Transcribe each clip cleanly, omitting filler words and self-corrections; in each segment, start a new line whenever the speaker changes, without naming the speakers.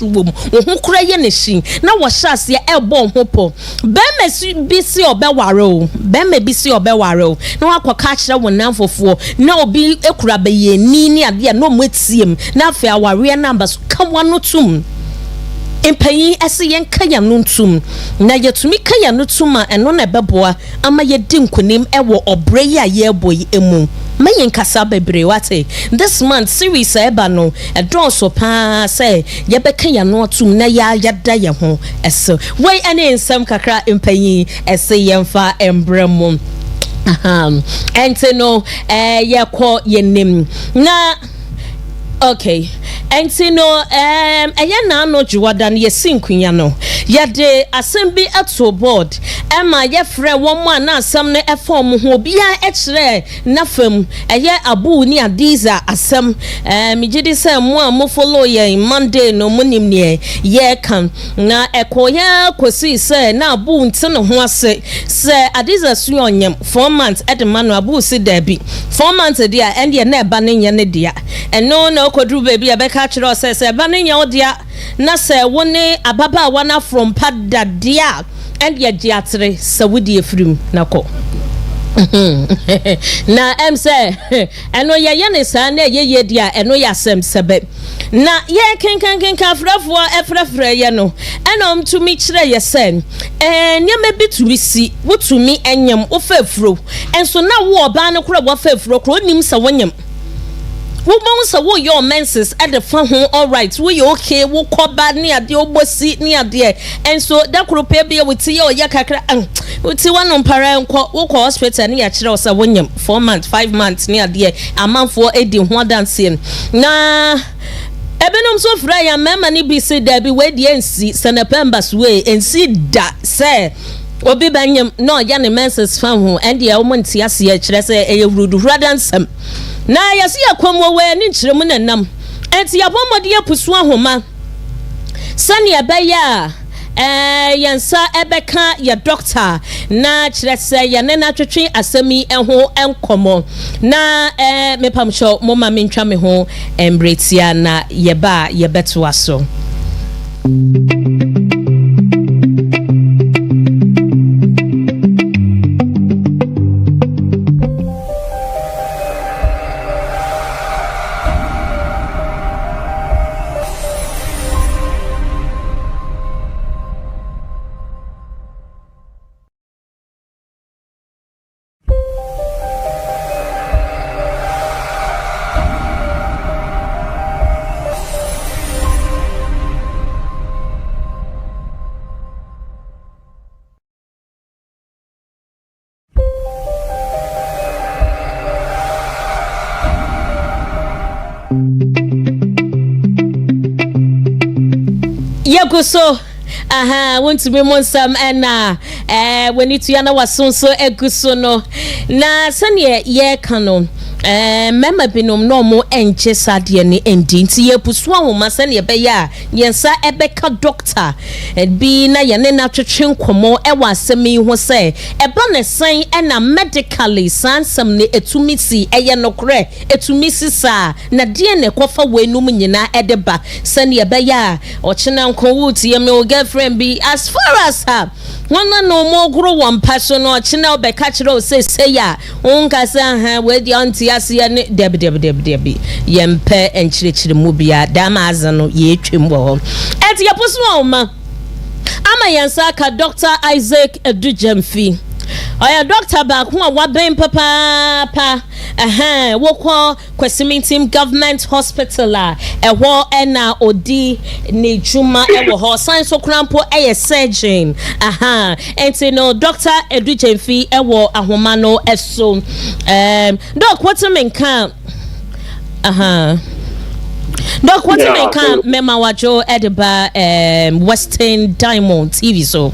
swom wo ho kura ye ne shin na wo hyase e bo ho po be me bi si obeware o be me bi si obeware o na wakoka kire wo nanfofo na obi ekura be ye ni ade na mo tiem na afi aware number so ka wano tum empayi ese yen kaya no ntum na yetumi kaya no tuma eno na beboa ama ye di nkonim ewo obre ya ye boy emu mayen kasa bebre wate this month series eba no e don so pa say ye be kaya no tum na ya yada ye ho ese we ane nsem kakra empayi ese yemfa embrem ente no ye ko yenim na okay enti no eya na no juwada na yesinkunya no yade assembly ato board ema ye frɛ wɔn mu na asɛm no ɛfɔm ho bia ɛkyerɛ na fam ɛyɛ abu ni adiza asɛm migidi sɛ mu a mo follow ye Monday no munim ne ye kan na ɛkɔya kosi sɛ na abu nte no ho ase sɛ adiza su onyam 4 months ɛde no abu si dabi 4 months dia ɛnde na ɛba ne nya ne dia ɛno na okodru baby abeka kyerɛ sɛ ba ne nya odia na sɛ wone ababa wana from padda dia and ya diatre sawudi efrim nako na em say eno ye ne sa na ye dia eno ya sem sebe na ye kenkan frafo efrafra ye no eno mtumi kire ye sen nyama bitumi si wotumi enyam ofafro enso na wo oba ne kura wo fafro kro nim sa wonyam wo bon sa wo your menses at the fan ho all right we okay wo koba ne ade obosi ne ade enso da kro pe bia wuti ye oya kakra wuti wanom para enko wo ko hospital ne ya kire osa wonyam 4 months 5 months ne ade amanfo edi ho dance na ebenom so fra ya mema ni bi se da bi we die nsi senepembers we ensi da se obi banyam no ya ne menses fan ho and ye wo ntia se ya kire se eyewrudu huradansam na yasi akwamwo we ni nkyeremu nanam enti yapomode apusu ahoma sani ebeya yansa ebeka ya doctor na kyerɛ sɛ yane na twetwe asami ɛho enkomo na mepamcho moma mentwa me ho embretia na yeba yebeto aso Yakuso Wontumi Nsem ena when it yana wasonso eguso no na sane ye kano mema binom no mo enche sade ne endi nti ye pusu ahoma sane be ya yensa ebeka doctor bi na ye ne na twetwe nkomo e wasemi ho se eba ne san ena medically sansam ne etumisi eye nokre etumisi sa na de ne kofa wenum nyina edeba sane be ya ochina nko wuti ye me girlfriend be as far as her one no more grow one person or china be catch ro say ya unka sa we di auntie ase ne debi yempe enchirechire mu bia dama azano ye twembo ho eti yaposo ma ama yansa ka Dr. Isaac Edujemfi oya doctor back who wa ben papa woko Kwesimintim government hospital ewo ena odi ne juma ewo ho science okrampo surgeon enti no Dr. Edujemfi ewo ahoma no eso doc what mean can doc what mean can mema wajo edeba Western Diamond TV so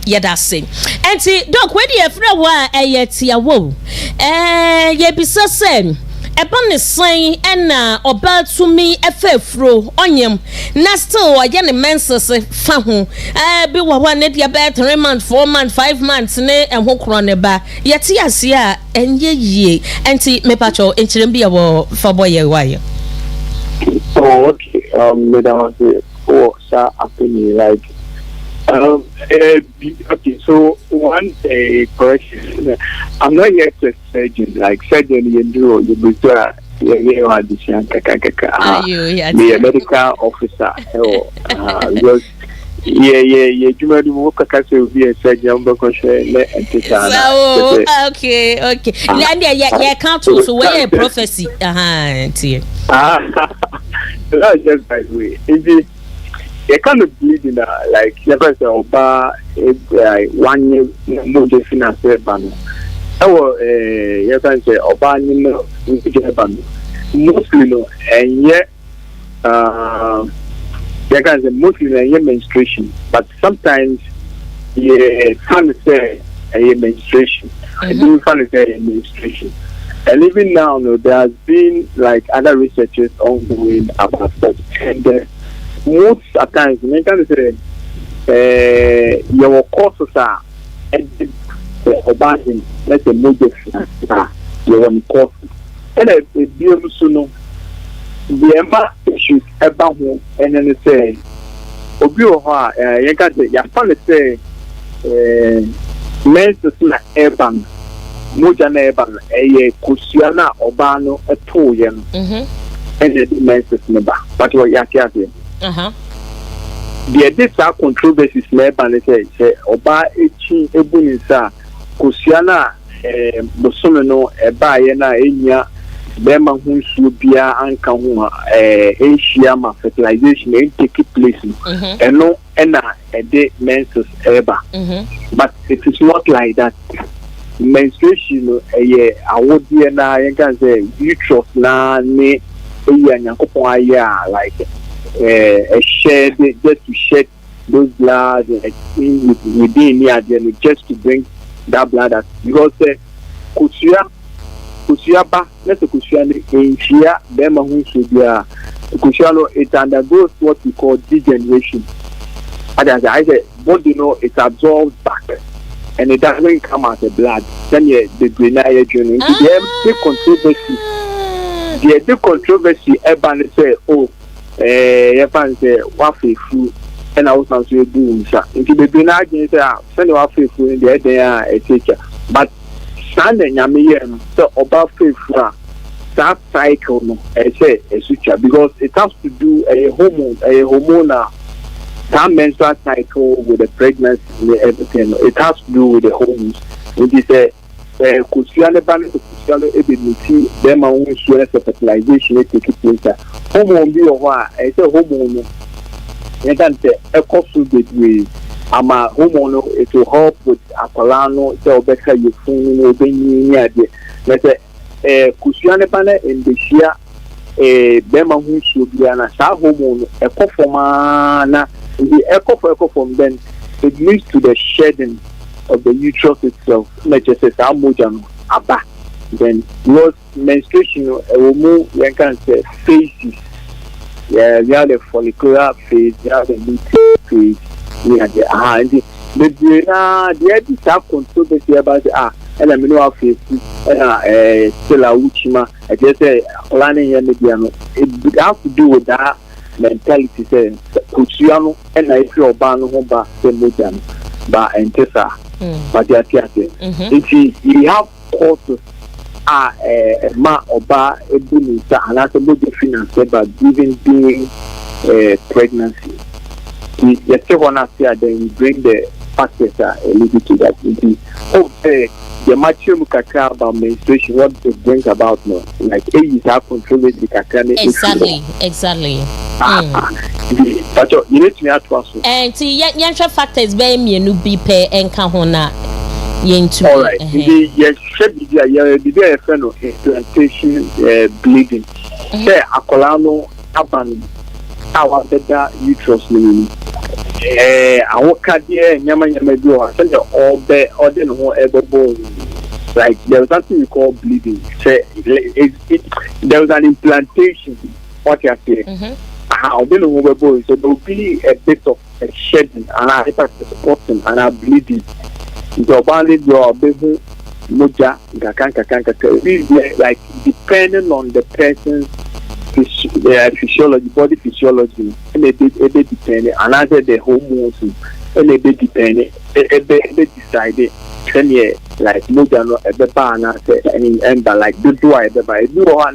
yeah that's it enti doc we dey frɛ wa tia wo ye bisa sen eba ne san ena obatumi efefro onyem na still oye ne menses fa ho bi wa ne dia be 3 months 4 months 5 months ne enho kro ne ba yeti ase a enye yie enti mepacho enchirem bia wo fa boye waye
Oh, okay. Madam, sir, happening like. Okay, so one correction. I'm not yet a surgeon. Like surgeon, you do you be you are the medical officer. Because you do work as a surgeon because
so okay. Yeah, can't so where a prophecy.
That's just by the way. You kind of bleed in like you ever say Oba 1 year no finance ban. You can say Oba no ban. Mostly no and yet you can say mostly no menstruation, but sometimes you can say a menstruation. I do find say menstruation. And even now, no, there has been like other researches ongoing about that. And most at times, you can say your courses are about let's say major your courses. And a beautiful no, the emma issues about home, and then say, Obio, you can say, you find say, men's airbank. Moja na eba kusiana obano eto yem and the menses neba but what yaki the this controversies neba say oba echi ebunisa kusiana bosono no eba ye na enya bema hunsu bia anka ho ehia ma fertilization e take place eno ena ede menses eba but it is not like that. Menstruation awodie na you can say uterus na ne nyankopon aya like a shed just to shed those blood within the just to bring that blood out because kusia ba let's say kusia enhia be ma hu so bia kusia no it undergoes what we call degeneration and as I say body it absorbs back and it doesn't come out the blood. Then the grenade journey. The controversy. Everybody say, oh, everybody say, waffle food, and I was not so doing so. Into the grenade, send waffle food in the area, etc. But Sunday, Yamian, so about food, that cycle, I say, a switcher because it has to do a hormonal. That menstrual cycle with the pregnancy and everything, it has to do with the hormones. It is a kusiane balance of kusiane ability, them are only sure as a fertilization take place. Hormone be or what? I say hormone. You can say a cost with ama hormone, it will help with Apolano, so better you phone, being near the kusiane balance in the year. Bema who should be an asa hormone, a cofomana. The echo from then it leads to the shedding of the uterus itself. Not just as aba. Then because menstruation will move you can say phases. Yeah, we have the follicular phase, we have the luteal phase, we have the the have controversy about and I mean phase still a uchima. I just say planning it has to do with that mentality say kusiano and I feel bano hoba semojano ba entesa but if you have courses ma oba ebunisa and as a body finance but giving being pregnancy you still wanna see then you bring the factors a little to that the mature kakra about menstruation, what it brings about no, like age have control the kakra.
Exactly.
But you need to ask us.
And see, young factors be me no be pay and kahona yentu.
All right. Yes, should be a friend of implantation bleeding. Say akolano aban our better uterus minimum. Our cardiac nyama do send the all be or then who ever born. Like there was something we call bleeding. Say there was an implantation. What you are saying? How they know who born. So there will be a bit of a shedding and a hyperspotting and a bleeding. The body your baby moja kakan. Like depending on the person's physiology, body physiology, and they depend, and other the hormones, and they depend, they decided 10 years, like Mojano at the barn, and like do I ever buy, do I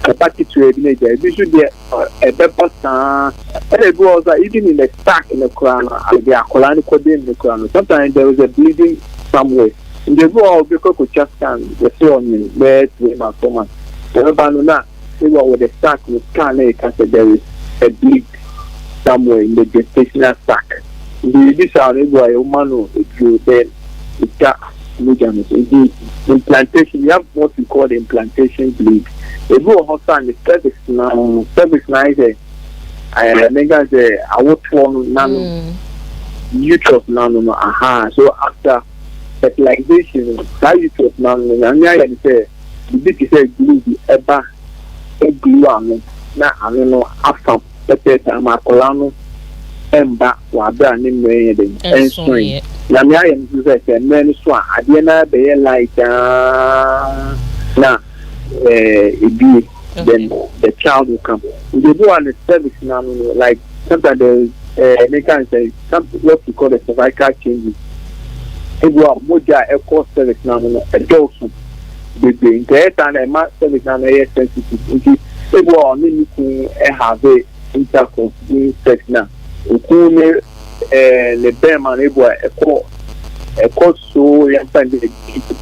a packet to a major, we should get a pepper star, and it was even in the stack in the crown, and they are colonic in the crown. Sometimes there was a bleeding somewhere. In the world, because we just can, the film, where to my command. The banana, they were with the sack with scan, there is a bleed somewhere in the gestational sack. This are able to man if you then it's got implantation. You have what we call the implantation bleed. The go hot and the cervix now is I think as I would form nano uterus nano aha. So after fertilization, that uterus nano and I say the big is a glue ever a glue on na I don't know after that I'm a colano and back while they're named and string. Namia and Joseph men swan Adiana be like now. It be then the child will come. They do on the service now, like sometimes they can say something what we call the cervical changes. It was Moja a course service now, a dose. They bring that and a mass service now, a sensitive. They were only have a intercourse in sex now. The bearman a course so young time,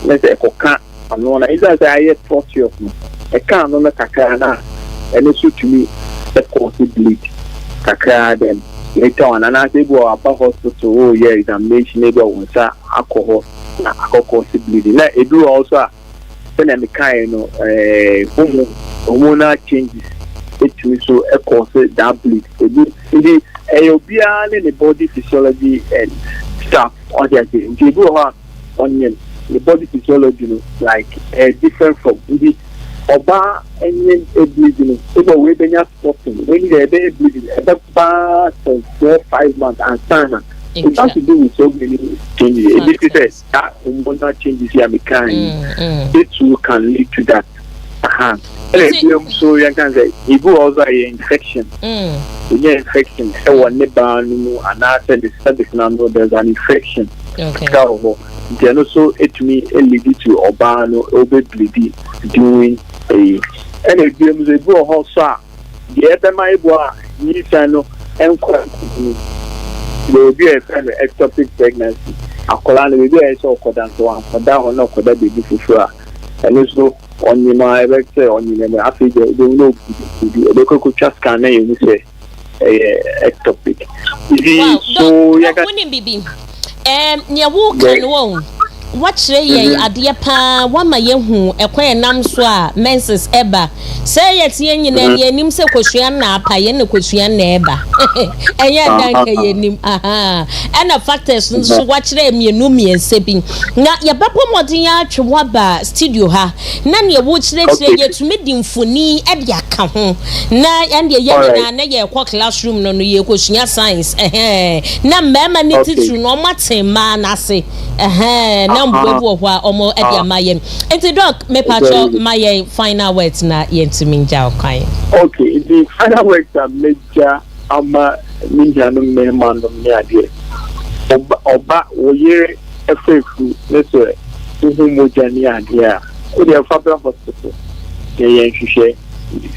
let's say a coca. I know that I had 40 of them. I can't know Kakana, and it's to me that cause it bleed. Kakana then later on, and I say, go up a hospital, oh, yeah, examination, neighbor was alcohol, cause it bleeding. It do also send a kind of hormonal changes. It will so a cause that bleed. Indeed, a the body physiology and stuff on the thing. You go on the body physiology, like different from the Oba and bleeding. People with any stopping when they are bleeding about 4-5 months and time. It has to do with so many changes. This is that hormonal changes here, kind. It too can lead to that. So you can say it will also an infection. Infection. One neighbor and after the cervix number there's an infection. Okay. Then also it me lead to Obano over bleeding doing a and it becomes a go also. The other my boy needs to know and there will be a kind of ectopic pregnancy. A colony will be a so called and so on for that or not for that baby for sure. And also on my erector on you after they know the cocoa just can name say ectopic. So you can
nya wo kan wo wachre ye ade pa wama ye hu ekwan nam so a menses eba say ye tie nyina ye nim se kwosua na apa ye ne kwosua na eba enye dan ka ye nim aha ena factors so wachre mienu miense bi na ye bepọ modin ya atwe ba studio ha na ne wo chire ye tumi di mfoni e de aka ho na ye ye na ye kwa classroom no ye kwosua science na mema ni titu no matima na se na mbwebu wa omo edi amaye enti doc me pacho my final words na yentimi nja okan.
Okay, the final words are major ama ninja no me man no me ade oba oye efefu leso uhu moja ni ade a o dey Fabra hospital ye nhwehwe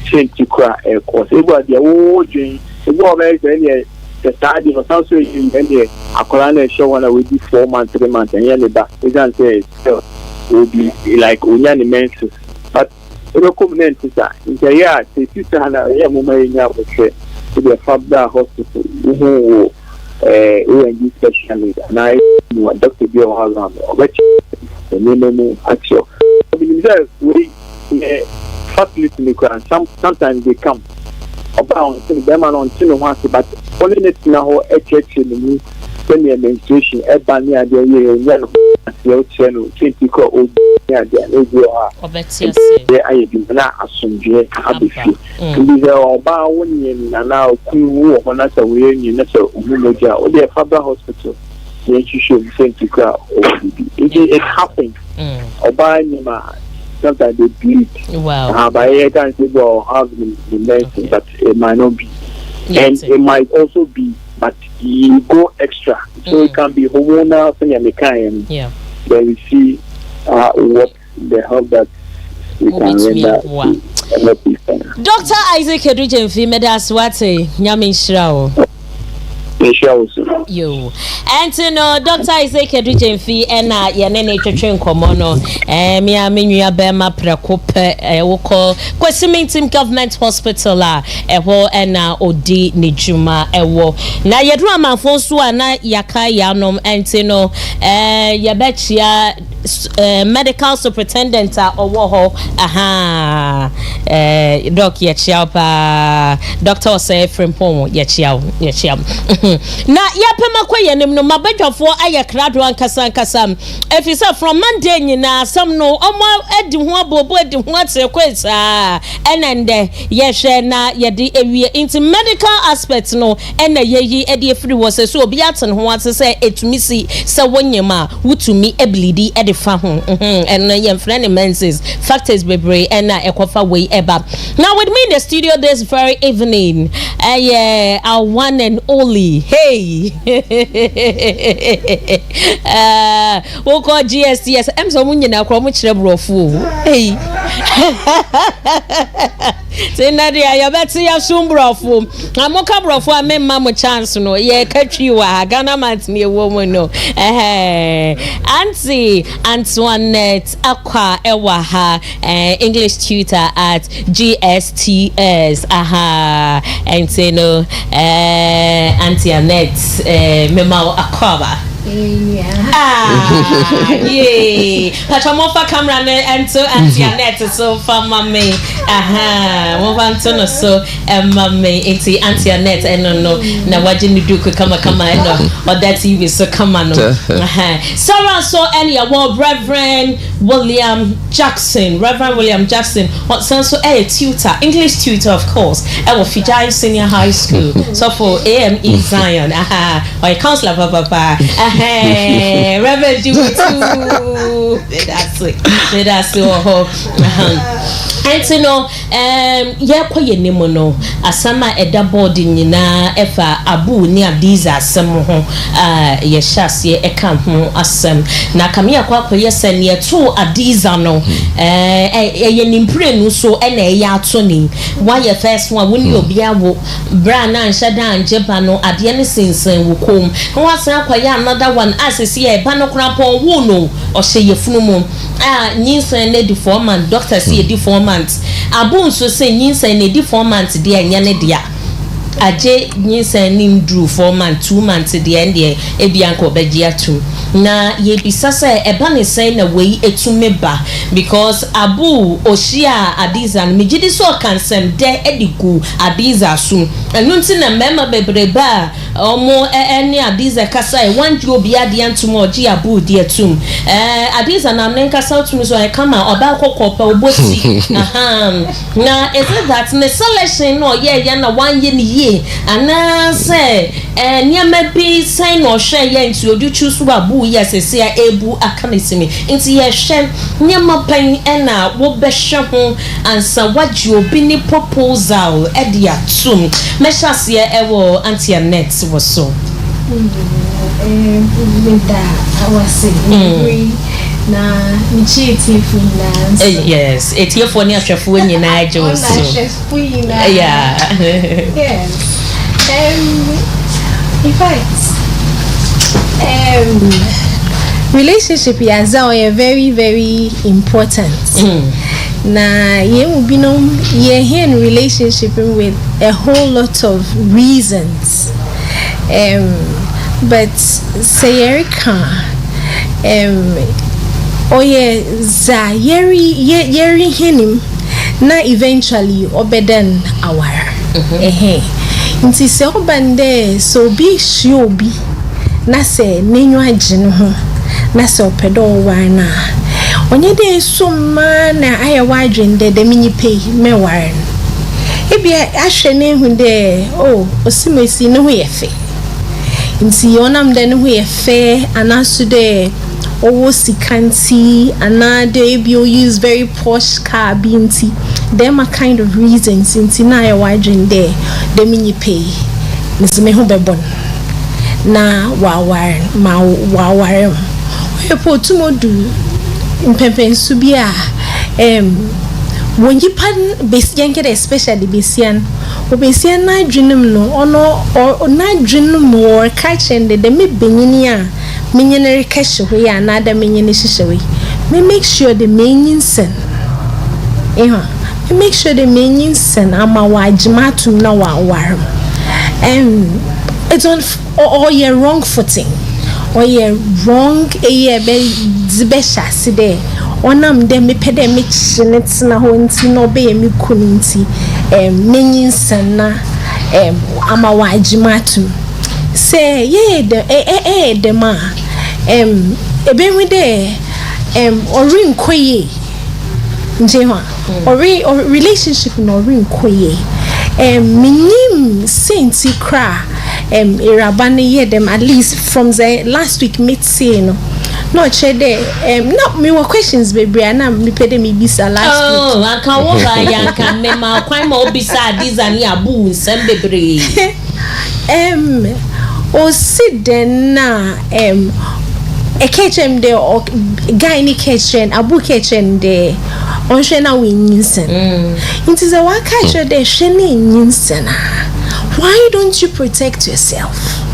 senti kwa course ebo ade o dwen ebo o be say the study was also in the Accra show when I will be 4 months, 3 months, and yearly back. We can say will be like Unyani menses. But the component is that in the year, the sister and a young woman in your to the Fabra hospital, who ONG specialist, and I know Dr. Bill Haram, or which the minimum actual. We facility in the sometimes they come. About them on once, but only net now a church in the new semi administration, a banner, the channel, 20 call old there, I do not assume to be about 1 year and now cool on us away in Umoja or the Fabra hospital. Then you should send to crowd. It happened. Or by sometimes they bleed.
Wow.
But I can say, well, have the medicine, but it might not be.
Yes.
And it might also be, but you go extra. So it can be hormonal,
yeah.
Then we see what the help that we can render.
Dr. Isaac Edrijemfi Medaswate, Nyamin Shrao. You and to know Dr. Isaac Edrijemfi and Yanene Chachun Komono, Mia Minya Bema Prakope, Woko, Kwesimintim Government Hospital, and Odi Nijuma, Ewo. Na Yadruma Fonsua, na Yaka Yanom, and Tino, Yabetchia. Medical superintendent or woho doc yachiapa doctor say from pomo yachiao na yapema kwayenim no mabedwafo ayakrado ankasa if you say from Monday nyina some no omo edi ho abobo edi ho atrekwesa enende yehwe na yedi ewie into medical aspect no ena yeyi edi efiri wo se so obi aten ho ate say etumisi se wonyema wutumi eblidi and your friend menses factors bebre and ekofa way eba. Now with me in the studio this very evening, our one and only, hey, we'll call GSTS. I'm so much now, hey. Say Nadia, you better have some brofu. I'm a cabrofu, I mean, Mamma chance, no, yeah, catch you, Ghana man's near woman, no, Auntie Antoinette Aqua Ewaha, English tutor at GSTS, and say no, Auntie Annette, Memo Aquaba. Yeah. Pachamofa camera and so Auntie Annette so for mommy. Movantono so mommy into Auntie Annette and no na wajini do come no or that TV so come on. Sarah so any award Reverend William Jackson what sounds so a tutor English tutor of course I Fijai Senior High School so for AME Zion or counselor papa Reverend you too. That's it. And you know, kwa no asama eda board nyina efa abu ni adiza asem ho yeshase eka ho asem na kamia kwa yesen ye to adiza no ye nimpre no so ena ye atoni why ye first one when you be awo bra na nhada anjeba no ade ne sensen wo kom no asan kwa ya another one asesi e ba no kra pon wo no o hye ye funu mu nyinsen ne di foreman doctor see di foreman abun so say nyinsan na di 4 months de anya ne dia aje nyinsan nim drew 4 months 2 months de ende ebia nko beji atum na ye bisasa eba ne say na wei etume ba because abu oshia adiza no megidi so kansem de edigu adiza sum enu nti na mema bebreba omo ene adiza kasa e wanju obi ade antum oji abu de atum adiza na mnen kasa atum so e kama oba kokopa obosi na is it that the selection no ye na one ye ni ye ana say nyama bi sign no hwe ye nti odu chusu abu ye sese ebu akanisimi nti ye hwe nyama pan ena wo behwe ho ansa wagye obi ni proposal e dia tum meshase ewo Auntie Annette wo so
na michiti finance
yes etiefo ni ahwefo nyina agye wo so yeah
yes in fact relationship is very very important na ye will be no ye here in relationship with a whole lot of reasons but say Erica oye za yeri hinim na eventually obeden awara nti se obande so bi shiobi na se nenyu agene ho na se opedo wana onye de so ma na ayewa adwende de minyipe mewaren ebi ahwe ne hu de osimesi ne ho yefe nti onam de ne ho yefe anaso de owo sikanti another you use very posh car binti. Them are kind of reasons since na ya wajin there the mini pay Mr. Me hobebon na wawaren ma wawaren we put tumodu mpempen subia when you pan besian get especially besian obesian na dwunum no ono na dwunum or catch and the me benyini a menyenere kashe we ya na da menyene hihyewe me make sure the menyin sen make sure the menyin sen ama wajimatum na wawarem it's on or you're wrong footing or you're wrong be zibesha side onam dem me pede me chinets na ho nti no be me kuninti menyin sen na ama wajimatum say yeah the ma ebe we there orin koye njema or relationship no orin koye minim senti kra irabane ye them at least from the last week meet say no chede no me were questions baby na me pede me bisa last week
aka wo ba ya kan me ma kwan ma obisa dizani abu nsem bebre o sit then na a kitchen de or guy ni kitchen abu kitchen de on shena we nyinsen it is a waka de shena nyinsen why don't you protect yourself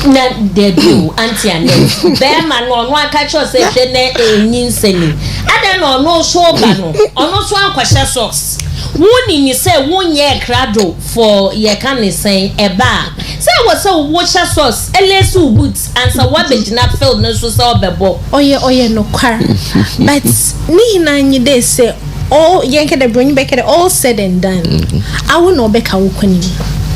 na de do auntie anet be ma no aka cho say shena nyinsen ada no so ba no ono so ankwahye socks woni ni say wonye krado for ye kan say eba say was so watch sauce elesu boots and so what be na field no so obebo
oye no kwar but ni na nyi dey say all yenke de bring back all said and done I will no beka wokwanim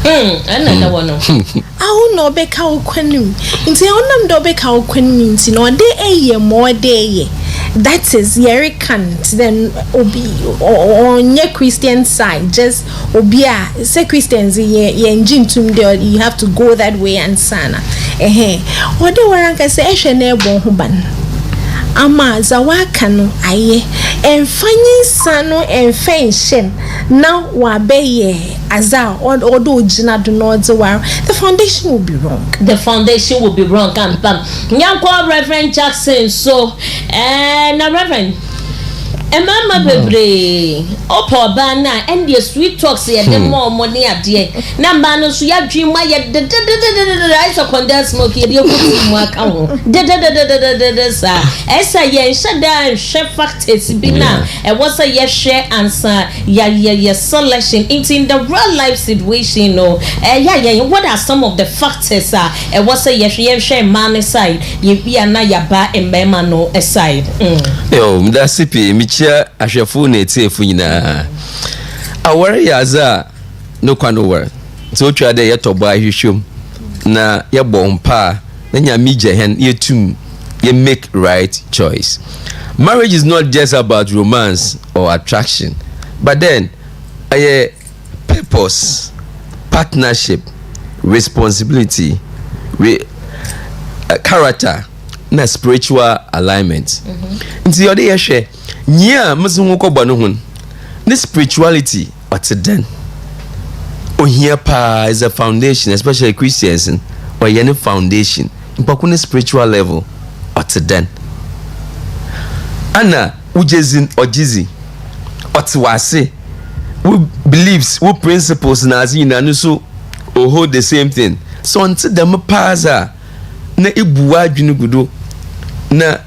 another one
I will no beka wokwanim nti onam do beka wokwanim nti no de eye mo de that is Yerican then obi on your Christian side just obia say Christians ye engine tum there you have to go that way and sana what the waranka say ehwe na ebon ho ban ama zawaka no aye enfanyi sano enfenshen na wa beye aza odo ojina do no the foundation will be wrong
and pam nyanko Reverend Jackson so na Reverend Emma bebre opo ba na and the sweet talks here the more money ade na ba no so ya dwin ma ye de I so condensed smoke ye de okuti mu aka ho de sa esa ye nhada nhwe factors bi na e was a ye share answer ya selection in the real life situation no what are some of the factors e was a ye share man side ye bia na ya ba embema no aside
yo mdasipi michia ahwefu na etiefu nyina aware yaza no kwanower so twa de yetobo ahwehwem na yebo mpa na nyame jehen yetum ye make right choice. Marriage is not just about romance or attraction, but then a purpose, partnership, responsibility, character, na spiritual alignment. Nti yode yehwe nyia mzungu ko bano hun. This spirituality what's then ohia pa is a foundation, especially Christians or any foundation mpakune spiritual level what's then ana ujezin ojizi otwase who believes who principles na azina no so hold the same thing so until them paza na ibuwa adwene gudo na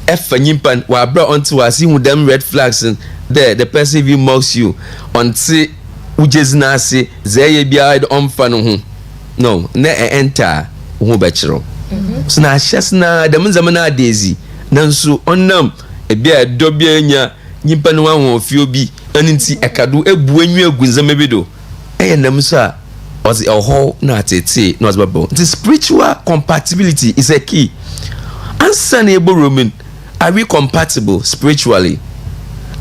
efanyimpan wa bra until wasi with them red flags and the person will mocks you until ujezina ase zeye bia on fa no ho no na enter ho bechiro so na hyes na dem nzama na adezi nanso onnam ebia dobia nya nyimpa no wanwo ofio bi aninti ekado ebu anwu agu nzama bi do nam so a was a whole na atete no was babo the spiritual compatibility is a key answer na ebo roman are we compatible spiritually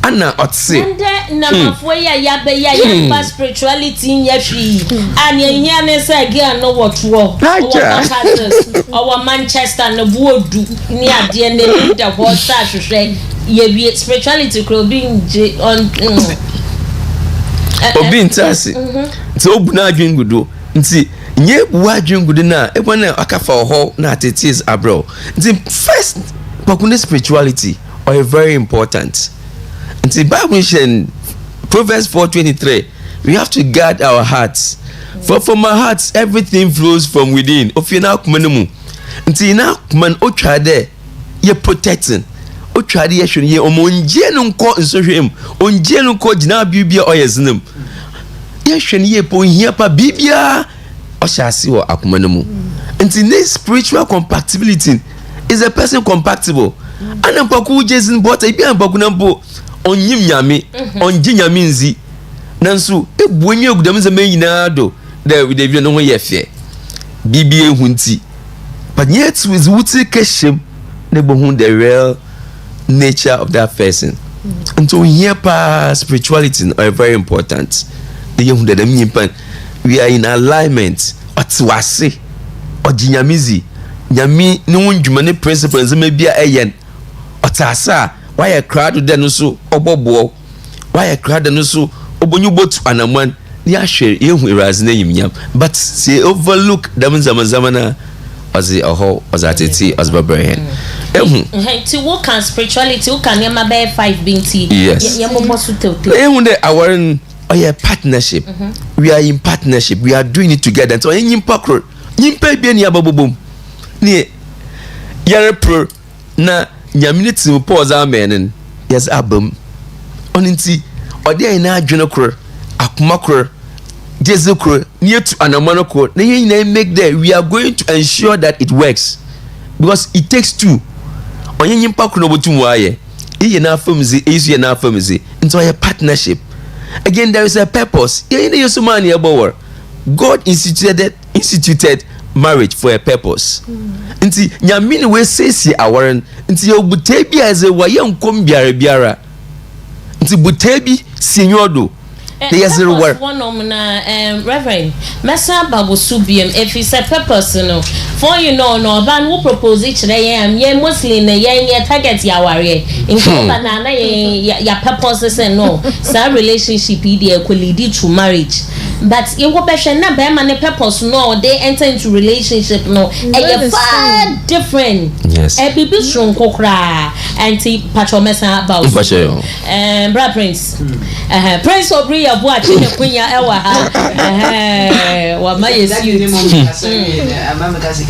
ana otse
namafo ya be ya spirituality in ya fi and ya ne say girl no what wo our Manchester no buodu ni ade ne da ho sa hwehwe ye bi spirituality could be on
obi ntase nti obuna adwengudo nti nye bu adwengudo na ebona akafa ho na atetes abro nti first pakune spirituality are very important nti Bible shen Proverbs 4:23 we have to guard our hearts for from our hearts everything flows from within ofina kumanemu nti na kuman otwa there ye protecting otwa there ye hwe ye omonje no nko nsohwem onje no nko gina bibia oyezinem ye hwe ye po hia pa bibia oshasi wo akumanemu nti this spiritual compatibility is a person compatible anampaku jesin bota bia anampaku nampo onyim nyame onje nyame nzi nanso ebuonye ogudam ze menyina do there with the no ho ye fe bibia ehunti but yet with wuti keshem ne bohu the real nature of that person and so here pa spirituality are very important the young that we are in alignment atwase ojinyamizi nyami no ndwuma ne principles me bia eyen otasa why a crowd de no so obobo why a crowd no so obonyu botu anaman ni ahwe yehu iraz na yimnyam but say overlook them zamana as a whole as atiti as babrehen
to work on spirituality who can yama be 5 binti yama bosu tete
ehunde awaren oya partnership we are in partnership we are doing it together so yin pakro nyimpa bia ni ababobom ni yare pro na nyaminiti mo pause amen yes abam oninti ode ina adwene kro akoma kro jezekro near to anamanoko na yin make there we are going to ensure that it works because it takes two onyin pakro no botum waye iye na afamzi isu na afamzi into a partnership again there is a purpose yin yesumani abower God instituted marriage for a purpose nti nyamini we sesi awaren nti obutebi as a wayenkom biara nti butebi sinyodo
yes one reverend mesa bagosubium if it's a purpose no for you know no ban who propose it ye muslim ye target ya ware in banana ya purposes and no sa relationship dey could lead to marriage but you go person na be man purpose no they enter into relationship no e far different
yes
e bibi strong kokra anti patro mesa about bra prince prince obri ya bo ache ne kunya ewa ha wa ma yesi
amama kasi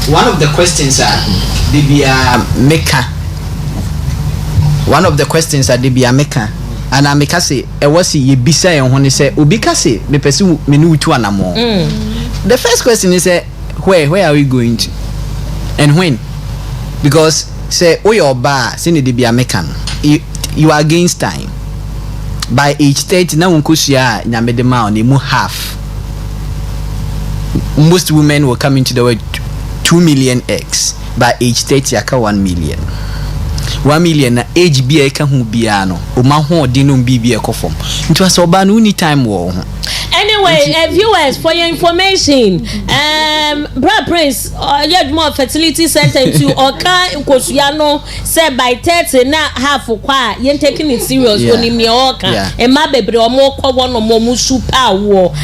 one of the questions are one of the questions are meka and I make say e was ye bisa en ho ne say obi ka say me pese me nu tu anamo the first question is where are we going to and when because say o your bar say ne be meka you are against time by age 30 na unkosia nyamede ma on emu half most women will come into the world 2 million eggs by age 30 aka 1 million 1 million na age bia eka hu bia no o ma ho odi no bibia ekofom nti wasa oba no ni time wo ho
anyway viewers for your information bra prince yet more fertility center to oka nkosua no say by 30 na half kwa yen taking it serious oni me oka e ma bebre omo kwo no mo super wo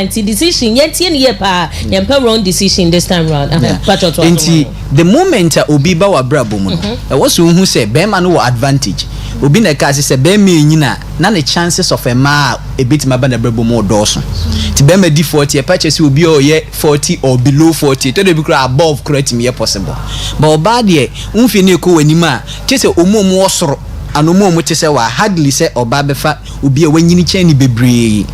nti decision yet ye ne pa yen pa wrong decision this time round
nti the moment obi ba wa brabo mu no e wo so hu say be ma no advantage obi na ka say be ma nyina na the chances of a ma a bit ma ba na brabo mu doso ti be ma di 40 e pa che say obi o ye 40 or below 40 to dey be above correct me possible but oba de unfi na ko wani ma che say omomu osoro anomo che say wa hardly say oba be fa obi e wanyini chen ni bebre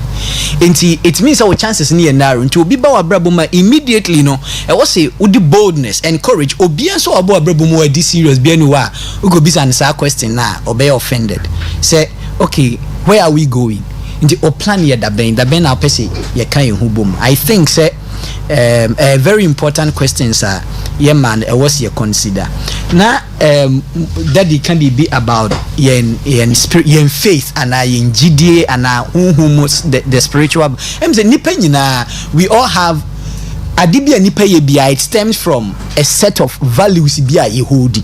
enti it means our chances ni narrow nti obi ba wa brabo ma immediately no e wo say with the boldness and courage obi so oba wa brabo mu adi serious bia ni wa ugo bisa answer question na obe offended say okay where are we going nti o plan ye da ben na pese ye kan ye hubom. I think say a very important questions are yeah man was you consider na daddy can be about yen spirit yen faith and yen gidie and the spiritual say nipa nyina we all have adibia nipa ye bia. It stems from a set of values bia ye hold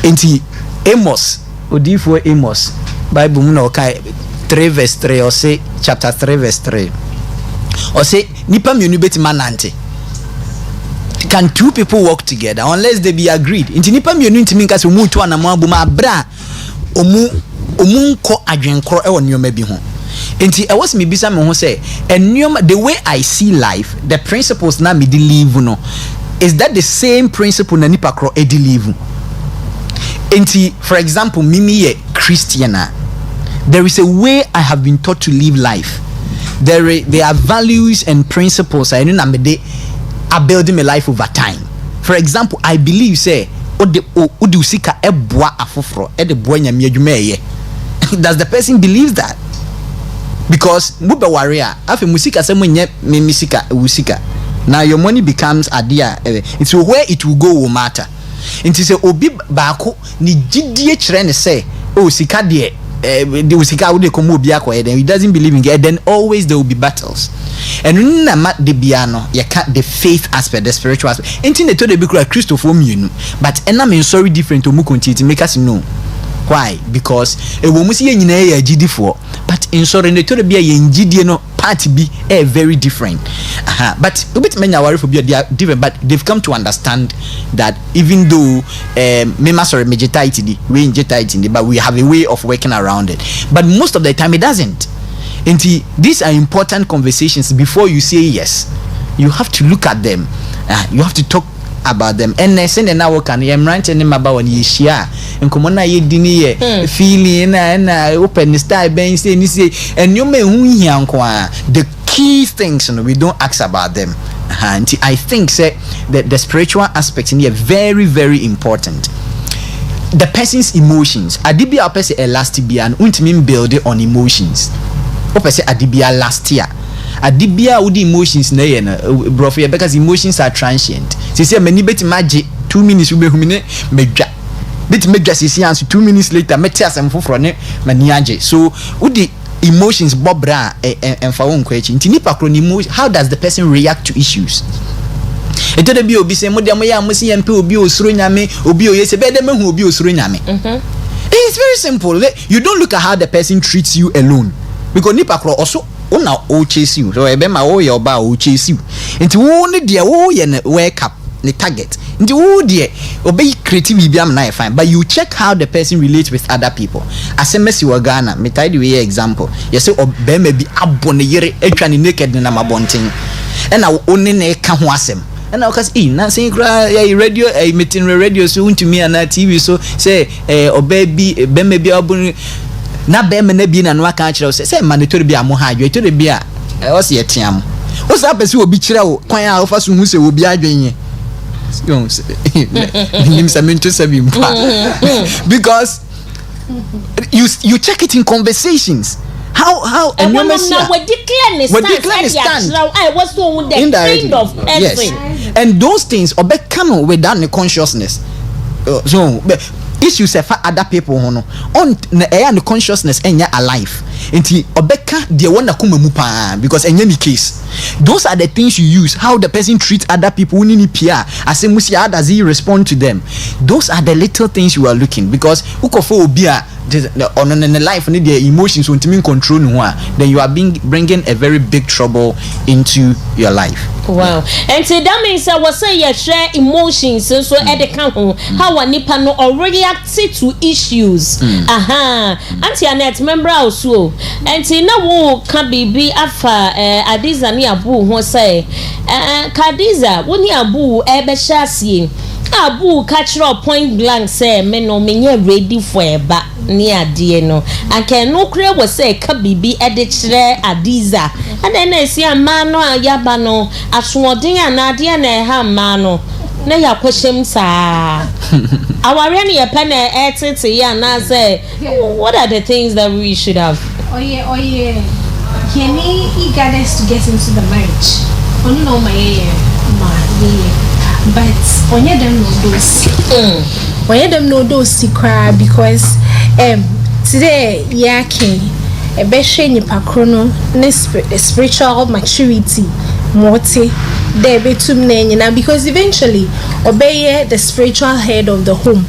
enti Amos odifo Amos Bible mu na okay 3 verse 3 or say chapter 3 verse 3 or say nipa mienu betima nante. Can two people work together unless they be agreed? Inti nipa mienu ntimi nka se mu to anamo abuma abra omu nko adwenkro e wo nneoma bi ho. Inti e was me bisa me ho say enneoma the way I see life, the principles na me de live no, is that the same principle na nipa kro e de live. Inti for example mimi ye Christiana, there is a way I have been taught to live life. There are values and principles I know are building my life over time. For example, I believe say usika eboa afoforo e de boa nyame adwuma eye. Does the person believe that? Because mube warrior afi musika se munye memisika usika. Now your money becomes adia. It's where it will go will matter. Nti say obi baako ni gidie kire ne say o sika de the usika would come obi akoye, then he doesn't believe in God, then always there will be battles. And na ma de biano you can't the faith aspect, the spiritual aspect. Enti ne to de be Christopher mienu, but ena me sorry different to mu continue to make us know. Why? Because e wo mu se nyina ye agidifo, but in sorry ne to de bia ye ngidie no part be very different. But a bit many worry for they are different, but they've come to understand that even though but we have a way of working around it. But most of the time it doesn't. And these are important conversations. Before you say yes, you have to look at them. You have to talk about them. And send an hour can I'm ranting them about when you share and come on ye dini feeling and open the style ben say and you may the key things we don't ask about them. And I think say that the spiritual aspect in here very, very important. The person's emotions. Adibia person elastic and ultimately build it on emotions. Opese adibia last year. Adibia with emotions na ye na bro because emotions are transient. Say many beti magic 2 minutes we be humine medwa. Beti medwa sisi answer 2 minutes later meti asem foforo ne maniage. So udi emotions bobra and for one question. Nipa kro emotion, how does the person react to issues? Eto de bi obi say mo de mo ya mo si yempe obi osuro nyame obi oyese be de mehu obi osuro nyame. It's very simple. You don't look at how the person treats you alone, because nipa kro also una o chase you. So ebe ma o ye oba o chase you. Enti wo ne de wo ye ne wake up the target. Nti wo de obey creative bi am na fine, but you check how the person relates with other people. Asemesi wa Ghana, me tie the way example. You say obe me bi abone yere atwa ne naked na mabonten. And na oni na ka ho asem. And now cause na say radio meeting radio so Wontumi and TV so say obebi be me bi abun na be me na bi na no aka kire say mandatory bi amo ha adwo to de bi a o se yetiam o sa pese obi kire wo kwan a ofa so hu se obi adwenye because you check it in conversations. How and you declare stand.
I was so the kind of everything.
Yes. And those things obe come without the consciousness. So issues for other people on the consciousness and alive. Until obeka the one that come because in any case, those are the things you use. How the person treats other people in PR. I say musi how does he respond to them? Those are the little things you are looking, because ukofo obia on the life and the emotions won't mean control then you are bringing a very big trouble into your life.
Wow. And so that means I was say you share emotions so at the count how nipa no already reacted to issues. Auntie Annette member also and say na wo can be afa Adiza ni abu who say Kadiza woni abu ebe shasie abu catch up point blank say me no menye ready for eba ni ade no anke no kure wo say ka bibi e de kire Adiza and then na esi ama no ayaba no asoodin anade na ha ma no na ya kweshem sa aware ne ye pen etete ya na say what are the things that we should have?
Oh yeah Kenny eagerness to get into the marriage. Only know my but only them know those. Only them know those cry because today yake a beshe ni pakrono ne spiritual maturity morte there be too many now because eventually obey the spiritual head of the home.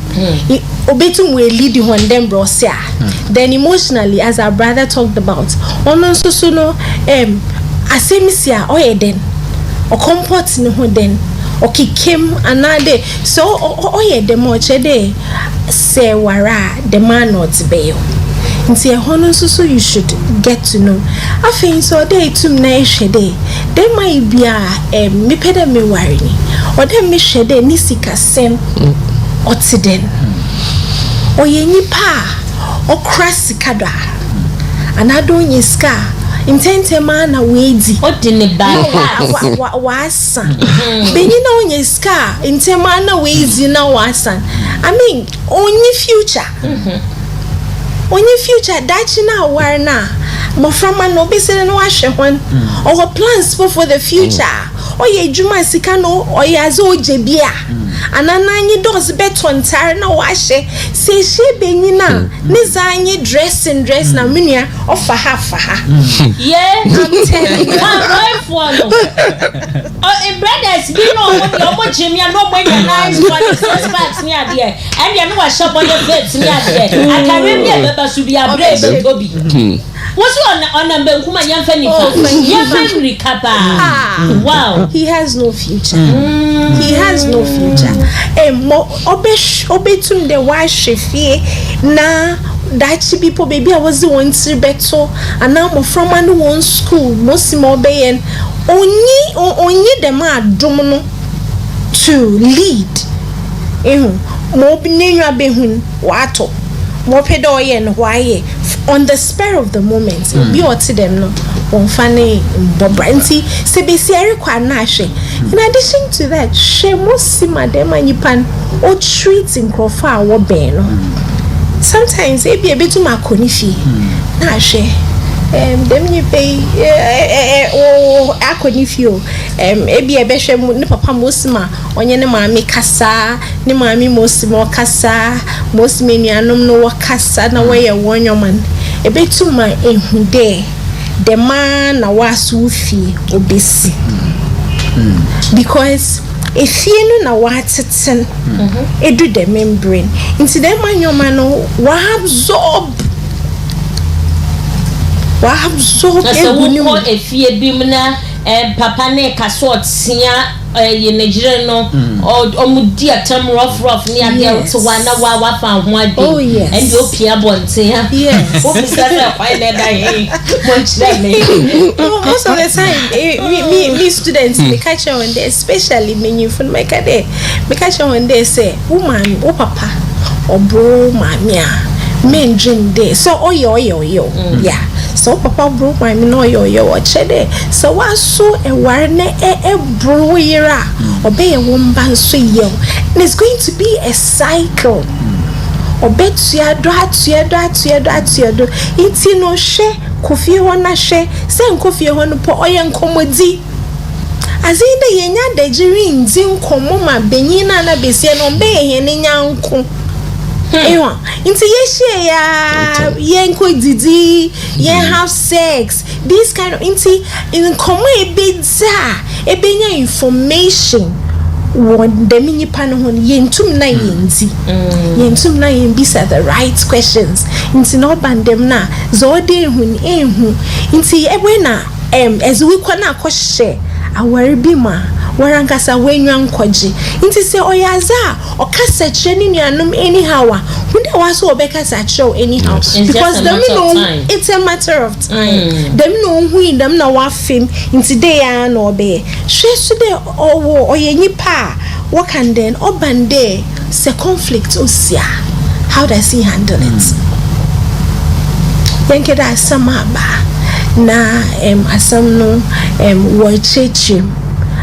Obetum will lead you on them brosia. Then emotionally, as our brother talked about, ono so no asemisia oyeden o comport ni ho den o kikem anade so oyede mo chede se wara the man not bail. Nti hono so you should get to know. Afin so dey tum na ehwede. Dem mai bia me pede me ware ni. O dem me hwede ni sikasem otiden. Oye nipa okra sikada anado nyiska intente ma na weedi
odine ba
wasa benyi na onyiska intema na weedi na wasa I mean only future dachi na war na moframa no be se no ahwe hon or plans for the future oye adwuma sika no oye azo ojebia anananye dos beton tar na wahye se she benyi na ne zanye dress na menua ofa ha
yeah I'm telling you I'm for no brothers be no omo jemia no monya nice for the bags me ade and ya no wa shop on the beds me ade akare me beba su bi abre obi what's on number kuma yamfa ni yamfa recapa wow
he has no future he has no future obetum de wa hwefie na dachi people baby I was the one to beto and now mo from an one school most more beyen only the man domono to lead mo binenwa behun wato mo pedo yen why on the spur of the moment be what them no on funny bobranti se be seri kwa na hwe in addition to that she must madam anipan o treat in crofa wo ben no sometimes e be to makonifi na hwe dem ni pay o akonifi o e be hwe mu ne papa mosima onye ne maami kasa ne maami mosima kasa mosima nuanom no wakasa na we wonyoman e be to ma ehude the man na wasu fi obesi because if you know na wateten edu the membrane into the man your man wa absorb
egunu ko efie bimna papa ne kasot sia ye Nigeria no omudi atam rough ni ade to wana wa fa ho ade and opia bonte ha
yes
officer kwa le dai
most of the time me students me catch on there especially me you from my kade me catch on there say woman o papa obro mamia men dream day so oyo yeah so papa bro my no yo chede so waso e ware na e bro yira obey womba so yo and it's going to be a cycle obetua do iti no hwe kofie ho na hwe se nkofie ho no po oye nkomodi azinde yenya dejiri nzi nkomo ma benyina na besie no be he ne nyanko ewa inti yeshie ya yenko didi yen have sex this kind of inti in komo ebenya information won the mini pan hon yentum na yembisa the right questions inti no bandem na zode hun ehu inti ebena as we kwana akɔhye aware bi ma warankasa wenwa nkɔgye inti se oyaza okasa kyerɛ ni nuanom anyhow wunda waso obekasa kyerɛ anyhow because them know it's a matter of time them know who them na wafem inti dey ya na obe hwesu de owo oyenyipa what can then obande se conflict osia how does he handle it yenkeda samaba na asam no wo cheche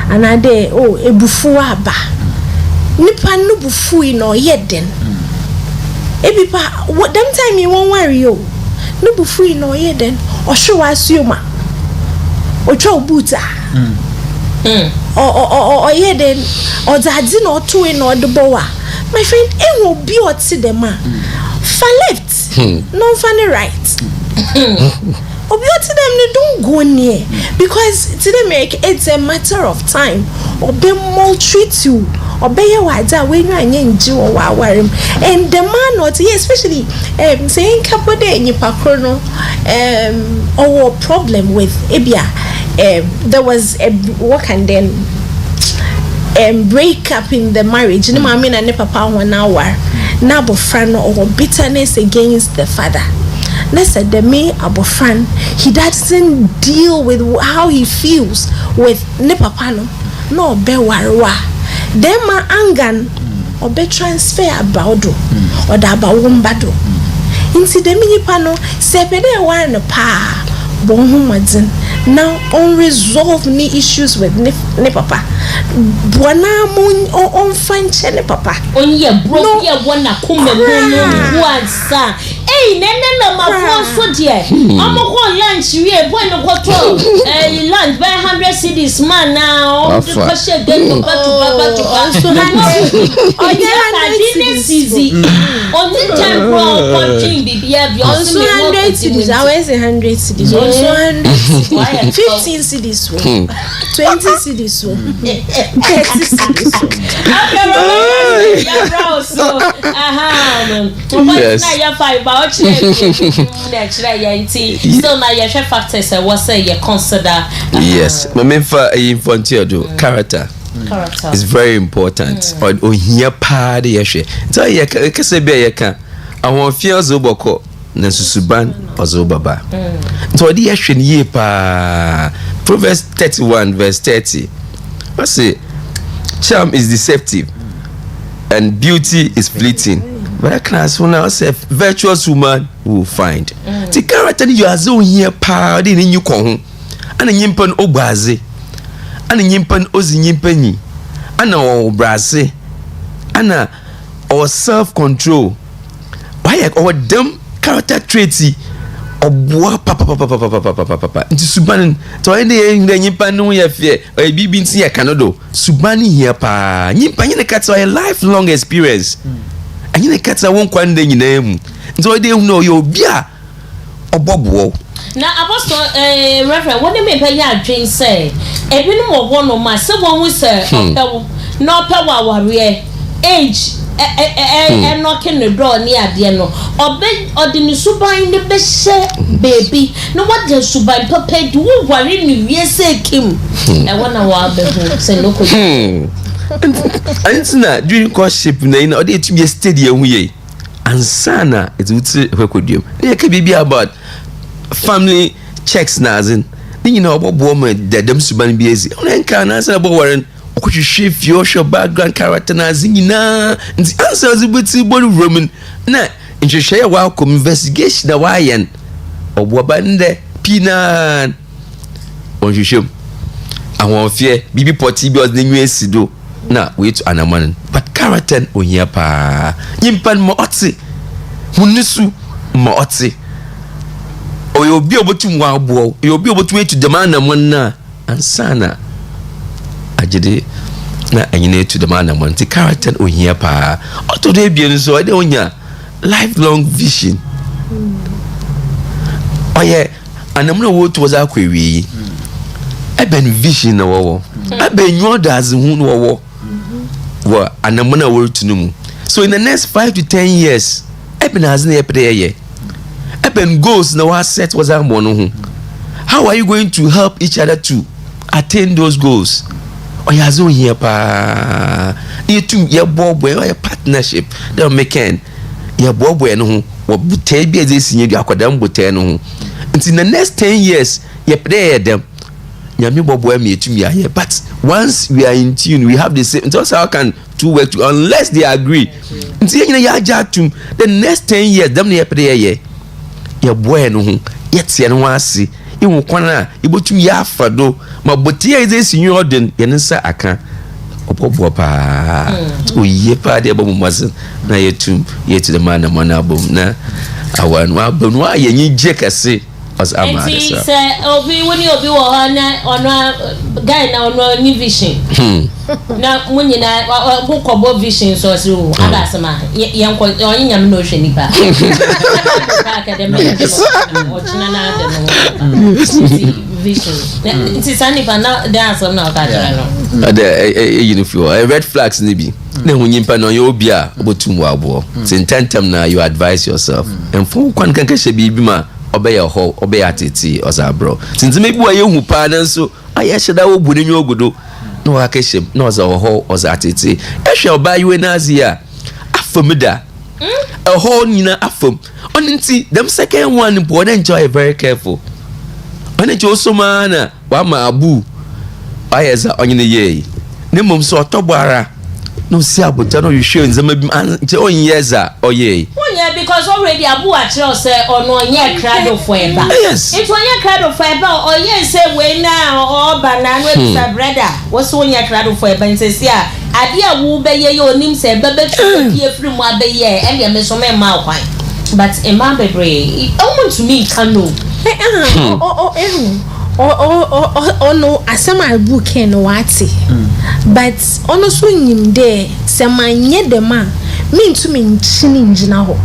anade ebufu aba nipa no bufu no yeden ebipa them time you won worry no bufu no yeden ohwe wasuoma otwa buta o ye den o dadzi no to in no de bowa my friend e wo bi o ti dem a fa left no fa right obi o ti dem no don't go near because to them it's a matter of time obi maltreat you obey wada when you anye nji wo wawarem and the man not especially saying couple day ni pakro or problem with ebia there was a work and then break up in the marriage no mama na ne papa ho na war na abofra no or bitterness against the father. Let's say the me abofran he doesn't deal with how he feels with ne papa no be warwa dem ma angan or be transfer about or da ba wombado inti dem nipa no se pede wan pa bon humadin now unresolved ni issues with ne papa bona mun on fanche ne papa
on ye bro ye wona kuma mu wansa nene ma for so dear amo ko lunch we boy no go to lunch by 100 cedis man now the question get to back so oh yeah business easy on the time pro punching bibia bi
also 100 cedis always 100 cedis also 100 15 cedis 20 cedis 30 cedis
yeah bro so yes na 5 so now you have factors what say you consider
yes my main for character is very important or here pa de yehwe so you can say be you can awon feels oboko na susuban ozo baba so de yehwe ni pa Proverbs 31 verse 30 I say charm is deceptive and beauty is fleeting. But I can ask now, say virtuous woman will find. The character you are so here power in you come, and a yimpan obaze, and a yimpan ozinyimpenny, and a brasse, and or self-control. Why our dumb character traitsy or boa papa. Into Suban to any yimpan no ya fear or a bibinsi a canodo. Subani here pa yimpan in a cat a lifelong experience. And you cats I won't quite name. So they know your beer or bob wall.
Now, Apostle, Reverend, what do you mean by your dream say? A bit more one of my someone who say, no power warrior, age, and knocking the door near the no, or bed or the Suba in the best baby. No, what does Suba papa do? Worry me, yes, Kim. I want to walk the say local. And na during courtship na ina ode tumi steady ehun and sana it would say rekodiem e ka bibi about family checks na azin ni na obobo ma dedem suban bi ezi ona nka na say obo waren okwhwehwe fio show background character na azin na nti answer zibuti body roman na nhwehwe ya wa investigation na wa yen obo bande pina onhwehwem awon fie bibi poti bi os na nyu esido na wait anaman but character ohia pa nyimpan mo oti munisu mo oti oyo bi obotum wa abo oyo bi obotum etu demand na mon na ansana agede na anyine etu demand na mon ti character ohia pa oto de bien so de onya lifelong vision oye anamna wo to za akwewi eben vision na wo eben nyodas hu no wo wa anamuna world tunumu so in the next 5 to 10 years eben has na epede eben goals na wa set was ambono hu how are you going to help each other to attain those goals oyazo here pa yetum ye bobo ye partnership they make ye bobo no hu wo butai bi ezesinye bi akodam butai no hu in the next 10 years ye pede them nyame bobo am yetum ya here but once we are in tune we have the same so how can two work to, unless they agree nti nyina ya jatum the next 10 years them na pede ye boy no hu yetie no ase iwu kwana ibotum ya afado ma botie ezesinye odin ye nsa aka obobo pa oye pa de bobo masin na yetum yetu the man na abom na awan wa abom wa ye nyi je kase
as amade
sir say obi woni obi wo ono guy na ono new vision na munyi na kobo vision so so abasema yenko onyam no hwe nipa academic ochina na vision nti sani pa na dance na ka tira no
the red flags ni bi na hunyimpa no yo obi a obotum wabo sintentem na you advise yourself and for kwan kan ka hye bibi ma obey ho obey atiti osabro since maybe wa yehu pa na so aye hyeda wo bu nenyo ogodo no wa ka hye no ho osatiti ehwe oba yiwe na azia afamida a whole nina afam onti them second one but enjoy very careful when it also man wa ma abu ayeza onyine ye ne mom so otobara no see abota no you show nzema bi nti onyeza oye
because already abu achiro say ono onye crowd for eba it onye crowd for eba oye say we na o banana we bisa brother wo so onye crowd for eba nti see ade a wo be ye onim say bebe pie free mu abeye e de me so me ma kwan but e ma bebre to me can know
no asama book no wati but ono so nyim de se manye de ma me ntumi nchini njina ho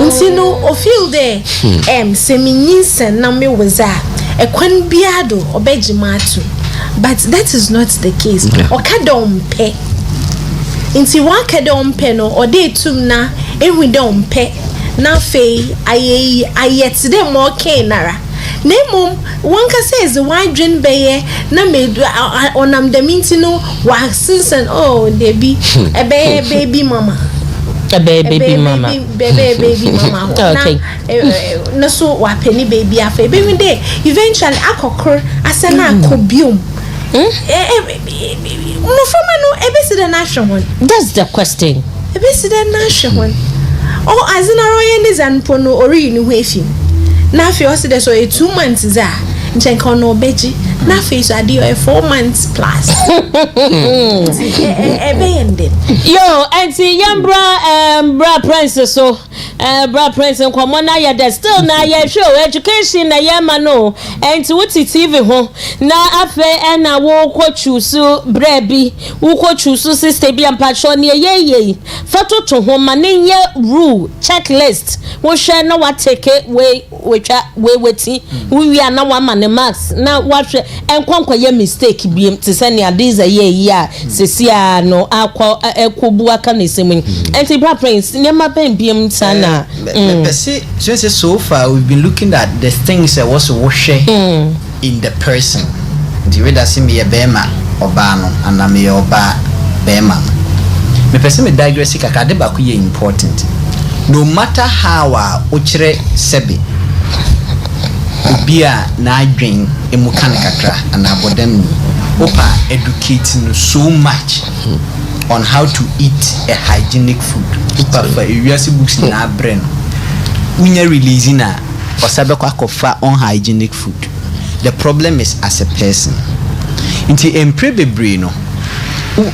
nti no o feel there se me nyinsen na me weza e kwan biado obejima atu but that is not the case okadom nti wakadom pe no ode tum na ehudom pe na fe ayet de mo kenara Nemo one can says the wine drink bay na made onam the mintino wax since and oh they be a baby mama
baby mama
okay no so wa penny baby afa baby day eventually akokor asana kobium no from no ebesi the national one.
That's the question.
Ebesi the national one. Oh azina roye ni zanpono ori ni wefi na fe o se de so 2 months za nchenka no beji na fe so ade 4 months plus
yo anti yambra princess so bra prince nkomo na ya de still na ya show education na ya ma no anti wuti tv ho na afe na wo ko chusu brebi wo ko chusu sister bi ampacho ne ye foto to ho ma ne ye rule checklist wo hwe na wa take we weti we na wa ma ne max na wa hwe enkonkwa ye mistake bi te se ne adiza ye ya sesia no akwa ekobu aka na semu anti bra prince ne ma ben biem sana
so far we've been looking at the things that was washed in the person. The way that see me a bema obano and I'm a oba bema. Me person me digress kakade ba ku ye important. No matter how ochre sebi obia na adwen emukane kakra and abodem opa educating so much on how to eat a hygienic food. For USC books na brain. Unya releasing na osabe kwa kofa unhygienic food. The problem is as a person. Inti empre bebre no.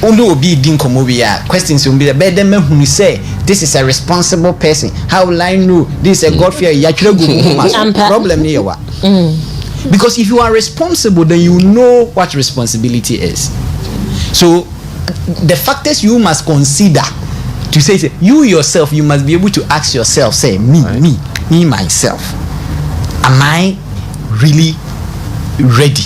Undo obi din komo we are questions will be the better man who say this is a responsible person. How will I know this is a God fear problem here wa. Because if you are responsible then you know what responsibility is. So the factors you must consider to say you yourself, you must be able to ask yourself, say me myself, am I really ready?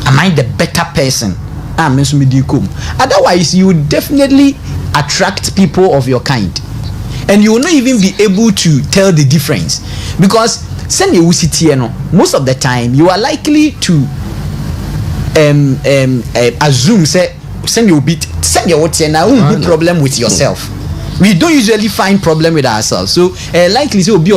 Am I the better person? Otherwise you would definitely attract people of your kind and you will not even be able to tell the difference because most of the time you are likely to assume say send your problem with yourself. We don't usually find problem with ourselves. So likely to be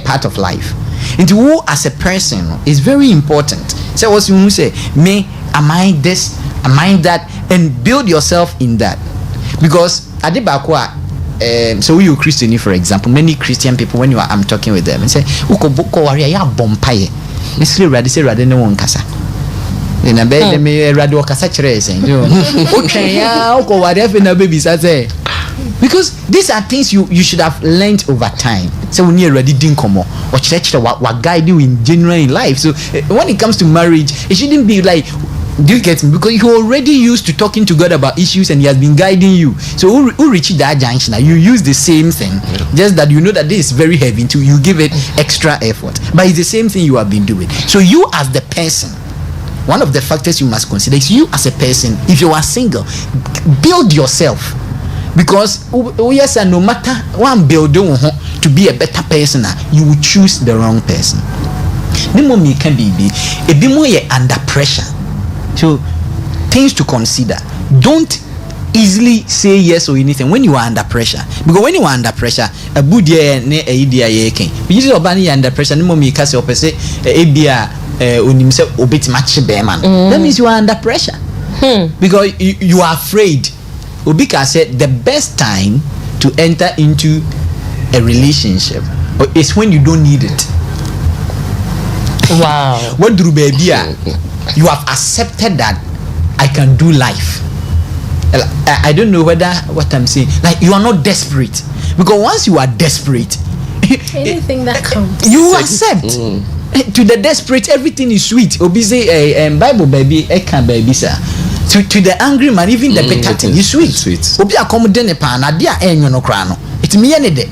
part of life. And who as a person is very important. So what you say, me, am I this, am I that, and build yourself in that. Because adibakwa so you Christian, for example, many Christian people when I'm talking with them and say, "Uko warrior ya bompaye." Misli radise radene won kasa. Na be me radio kasa kire sen. Okay ya uko warrior fe na baby sa say. Because these are things you should have learned over time. So when you're ready, didn't come or what guide you in general in life. So when it comes to marriage, it shouldn't be like, do you get me? Because you're already used to talking to God about issues and He has been guiding you. So who reach that junction? You use the same thing, just that you know that this is very heavy, too. You give it extra effort, but it's the same thing you have been doing. So you as the person, one of the factors you must consider is you as a person. If you are single, build yourself. Because yes, and no matter one building to be a better person, you will choose the wrong person. The moment can be a bit more under pressure. So things to consider. Don't easily say yes or anything when you are under pressure. Because when you are under pressure, a good year ne a idea ye can. But you are under pressure. The moment you can say opposite obit match beman. That means you are under pressure. Because you are afraid. Obika said the best time to enter into a relationship is when you don't need it.
Wow.
What do baby? You have accepted that I can do life. I don't know whether what I'm saying. Like you are not desperate, because once you are desperate,
anything that comes,
you accept. To the desperate, everything is sweet. Obi say, Bible baby, can baby sir. To the angry man, even the better thing is sweet. Obi accommodate ne pan adia enyo no kra no. It me any day.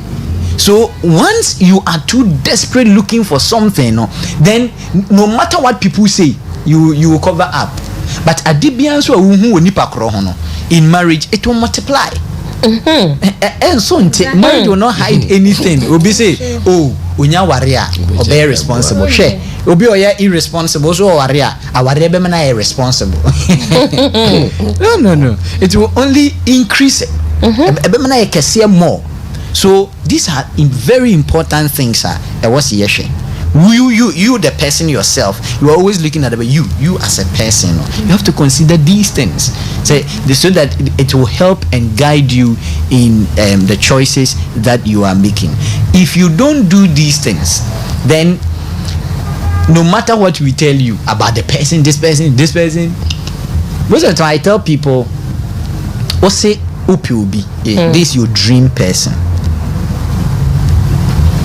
So once you are too desperate looking for something, then no matter what people say, you will cover up. But adibian so who nipa kro ho no, in marriage it will multiply. And so marriage will not hide anything. Obi say, oh, unya waria, obe responsible. She obi oya irresponsible, so waria, awaria be na irresponsible. No. It will only increase it. Ebe na ekese more. So these are very important things. What's the issue? You the person yourself, you are always looking at you as a person. You have to consider these things, so that it will help and guide you in the choices that you are making. If you don't do these things, then no matter what we tell you about the person, this person, most of the time I tell people, what say Obi, this is your dream person.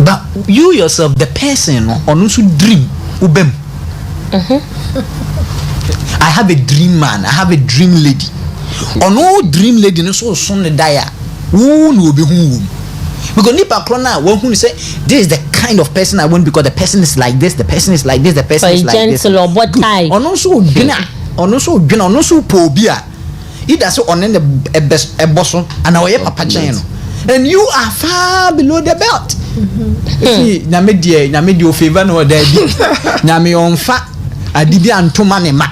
But you yourself, the person, on also dream ubem. I have a dream man, I have a dream lady. On all dream lady, no so son the dia. Who will be whom? Because nipa krona one who say this is the kind of person I want, because the person is like this, the person is like this, the person is like this. On also dinner, on also pobia. Either so on the a bosso and our papa channel. And you are far below the belt. See, na me di favor no there bi. Na me on fa adibi antoma ne ma.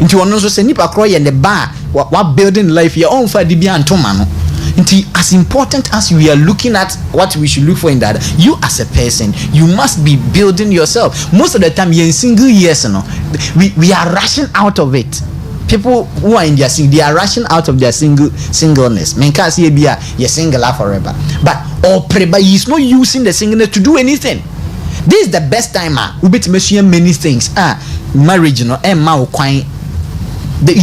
Nti ono so se nipa kro ye ne ba wa building life ye on fa adibi antoma no. Nti as important as we are looking at what we should look for in that, you as a person, you must be building yourself. Most of the time you in single years no, we are rushing out of it. People who are in their they are rushing out of their singleness. Men can't say be you're single forever. But but he's not using the singleness to do anything. This is the best time. We bet many things. Marriage, you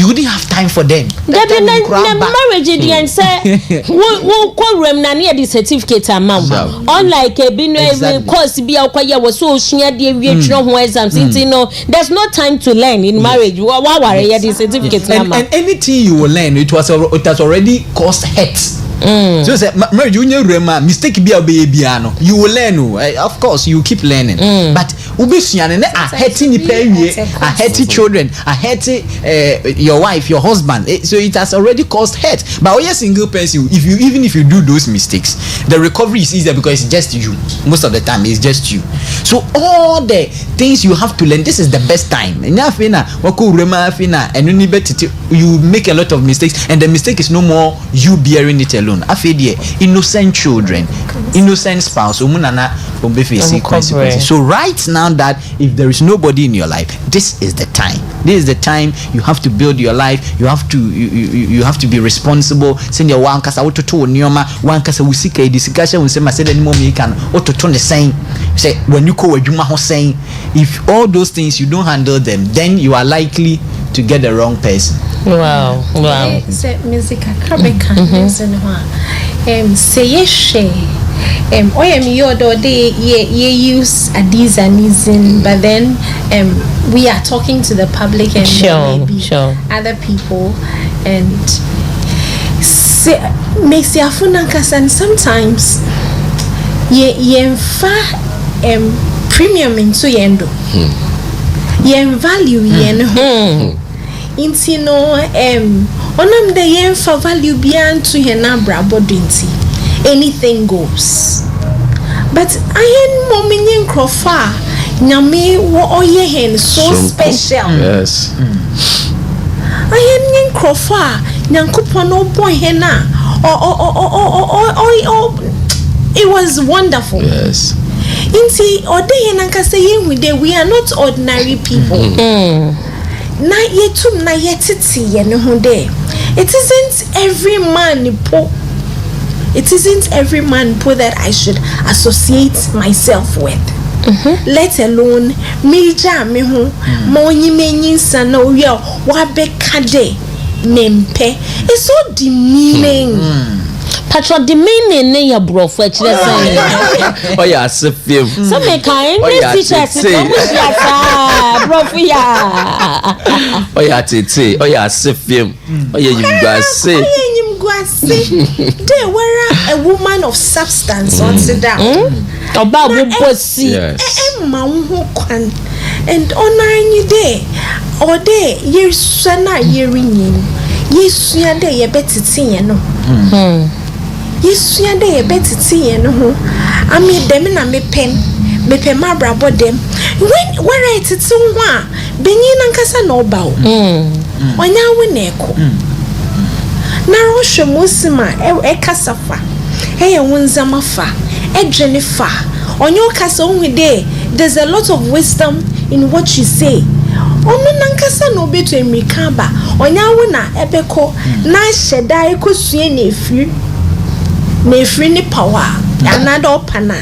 wouldn't have time for them.
Marriage and say wo rem na near the certificate amount. Unlike a bino course be akwaya was so share the ho exams. There's no time to learn in marriage. Why worry the certificate
and anything you will learn, it has already caused hurt. So say marriage mistake be biano. You will learn. Of course you keep learning. But ubisiane a hurting a hurting children, a hurting your wife, your husband. So it has already caused hurt. But when you're a single person, even if you do those mistakes, the recovery is easier because it's just you. Most of the time it's just you. So all the things you have to learn, this is the best time. And you make a lot of mistakes, and the mistake is no more you bearing it alone. Innocent children, innocent spouse, consequences. So right now that if there is nobody in your life, this is the time. This is the time you have to build your life. You have to be responsible. Send your one kasa ototo onioma, one kasa usika discussion we say masede any moment you can ototo the same. Say when you call adwuma ho saying, if all those things you don't handle them, then you are likely to get the wrong person.
Wow.
Say music Akra be kan say yes share oh yeah me your day ye use these and these but then we are talking to the public and maybe other people and say makes your phone and sometimes ye premium into yendo ye value yen inti no onam de yen for value beyond to yen brabo dinti anything goes but I mommy krofa nyame wo oye hen so special
yes
I krofa nyankopon no boy hen na it was wonderful
yes
inti ode hen anka say yen we are not ordinary people na yetum na yetiti ye ne ho de it isn't every man po that I should associate myself with let alone me ja me ho mo nyimenyin sana owi a wa beka de mempe it's so demeaning
Patro demeaning ne ya brofo akire say
oh yeah asefiem
so me kan ne teacher say brofo ya
oh yeah tete oh yeah asefiem oh yeah yimguase
they were a woman of substance on sit down
oba bobosi
ma ho kwan and honoring you there or there yesu na yerin yesu ya de ye betiti ye no yesu ya de ye betiti ye no ho ami dem na me pen ma brabo dem when where it is ho a benyin na nkasa na oba o onya wo na eko na rohwe mosima e kasafa e wonzama fa e dwene fa onyo kasa onhu de there's a lot of wisdom in what you say onu nankasa no beto emrika ba onya wo na ebeko na hyeda ekosue na efiri ni power another opana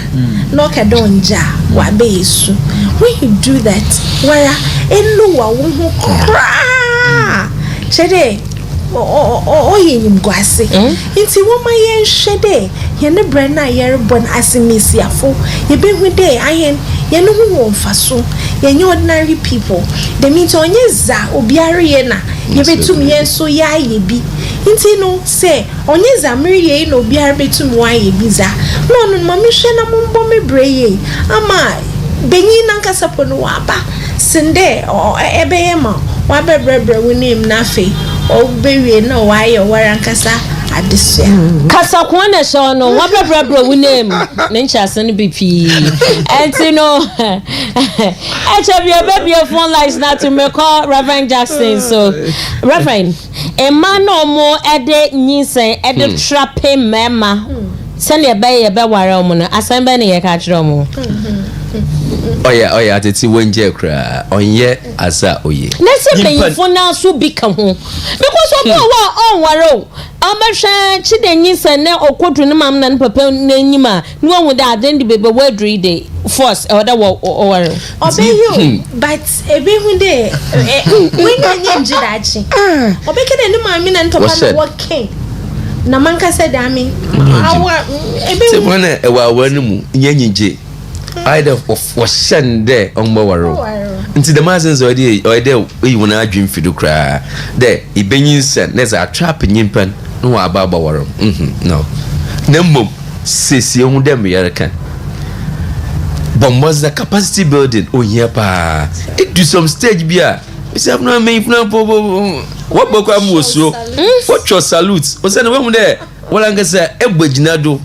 no kadonja wa be yesu when you do that where elu wa wo ho kra chede yin gwase inti woma yen hwede ye ne brana yer bon asimisiafo ye be hu de ayen ye no hu wonfa so ye ordinary people the means onye za obiare ye na ye betum yen so ya ye bi inti no say onye za mri ye no obiare betum wa ye bi za no mami hwe na mombo mebre ye ama benyi na nkasa pono wa ba sinde ebe ye ma wa bebrebre wonim na fe o bewie na wa ye warankasa adesua
kasa ko na sho no wa bebrebre wonim na nchase no bipi enti no bia phone lines na to me call Reverend Jackson so Reverend emma no mo ede nyinsen ede trape mema sene ye be ware omo no asan be ne ye ka kire omo
oh yeah tete wonje kra onye asa oye
nese payfo na so bi ka ho because obo wa on ware o amahwe chidenyi sene okodu ne mam na ne papa n'anyima ne won da aden de bebe wadri de force or that ware
obeyo but ebe hu de when anya njidachi obekede ne mam na ne papa na working na manka said ami awa ebe
se bona ewa wanmu nyanyije either of washan there on mawaro nti the mazens or there we wona adwin fidu kra there ibenyin sen there's a trap nyimpan no ababa waro no nemmom sesi hu dem yereka bomos the capacity building ohia pa it do some stage bia we have no main plan what boko amuso what your salute o say no we there wala ngasa egbagina do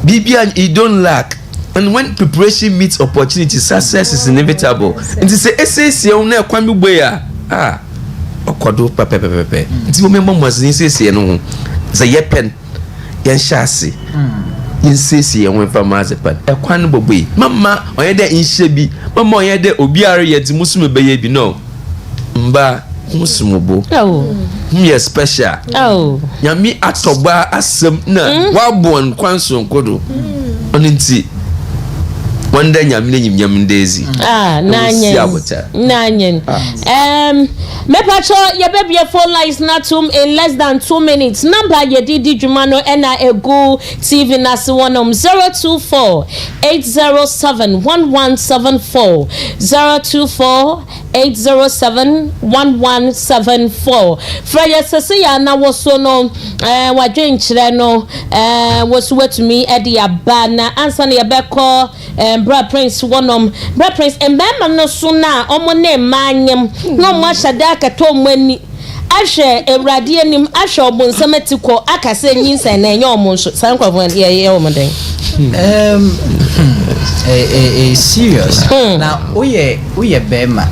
bibia you don't lack. And when preparation meets opportunity, success is inevitable. And to say you na kwami boya okodo pepe nti mo memmo mazin say no za yepen yen shase yen say yen wen fama zepan e kwan boboi mama onye de inhye bi mama onye de obiare ye ti musume beye bi no mba musumubo me special nyami atoba asem na wabon kwanso nkodo oninti one day nyam daisy
nanyen me pacho ye baby phone lines na tum in less than 2 minutes. Number ye didi jumano ena egu TV nasi wonom 024 807 1174 024 807 1174. Freya sese ya na woso no wadwe nkyere no woso watumi edi abana ansa na ye beko bra prince wonom bra prince embema no so na omo na manyem no mo ashada akato mani ahwe ewrade anim ahwe obonsamatiko akase nyinsa na enye omo nso sankwafo ye omo den
serious na oye bema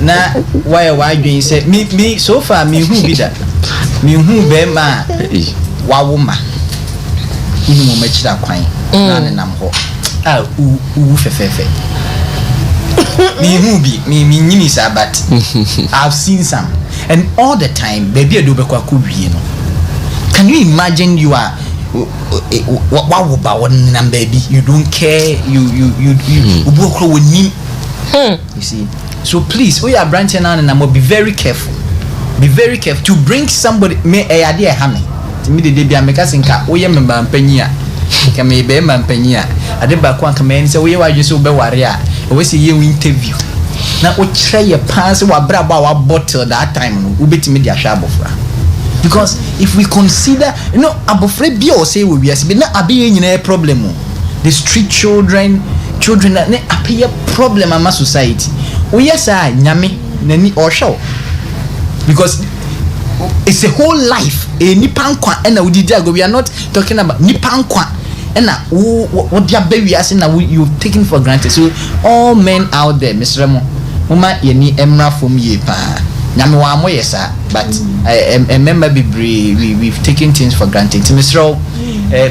na why doing say me so far me who be that me who bema wawoma inu mo machira kwan na ne nam ho u fefefe me who be me nyini sabat I've seen some and all the time baby do be kwa wie no. Can you imagine you are what about one baby you don't care you you see. So please we are branching out and I must be very careful to bring somebody me a idea hame me de bia me kasinka we member mpanyia ka me be mpanyia ade ba kwa ka me say we wadwe so be ware a we say ye interview na o kire ye pass wa bra ba wa bottle that time no we betimi dia hwa abofra. Because if we consider abofra bia o say we wiase be na abe nyina problem the street children na appear problem ama society we yes nyame nani or show because it's a whole life nipa nkwa na udidi ago. We are not talking about nipa nkwa na what dia be we as na you taking for granted. So all men out there Mr. Mo mama yeni emra from ye pa nyame wa mo yesa but remember we've taken things for granted. Mr.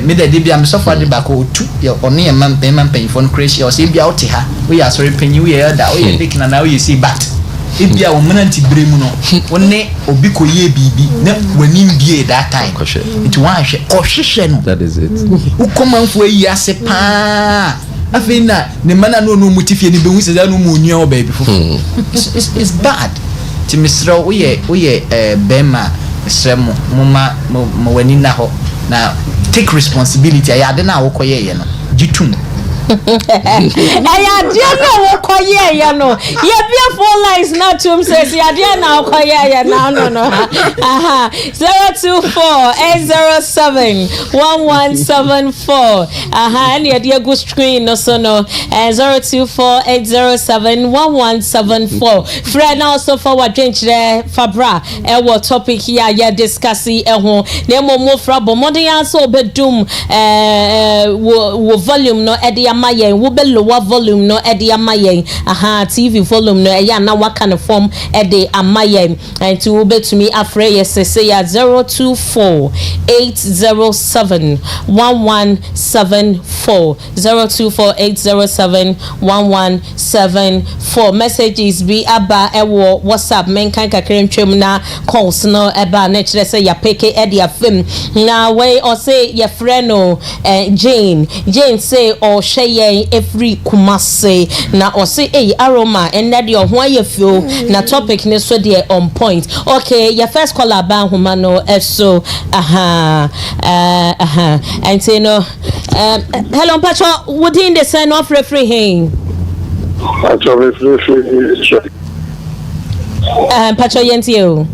Me the debia me suffer the back o tu your only a man payment pay for crazy or say bia oti ha we are sorry penny we are that we take na now you see but if bia wo mananti bremu no wonne obi ko ye bibi na wani bie that time it wan hwe kohwehwe no
that is it
ukomanfo yi ase pa afina ne mana no mutifie ni be hu se da no mu nua o baby fo it's bad ti misro we bema sremo mama mo wani na ho na take responsibility ayade na wokoye ye no gitum
ayade na wokoye ye no ye bia four lines na tum says ayade na wokoye ye no aha 024-807-1174 aha and ye go screen no so no 024-807-1174 friend also for what drink fabra what topic here ye discuss e ho na mo fra bo modern also bedum wo volume no e de amayen wo be lower volume no e de amayen aha TV volume no e ya na what kind of form e de amayen and to be to me afre yes say ya 024-807-1174 024-807-1174 messages be aba e wo WhatsApp men kan kakere ntwem na calls no eba na kire say ya peke e de afem na we or say your friend no Jane say or shey every Kumasi na or say Aroma and that your ho ayefio na topic ne so dey on point. Okay, your first caller ba homa no so and say no hello Pacho within the sign of referee
Pacho referee
Pacho yentio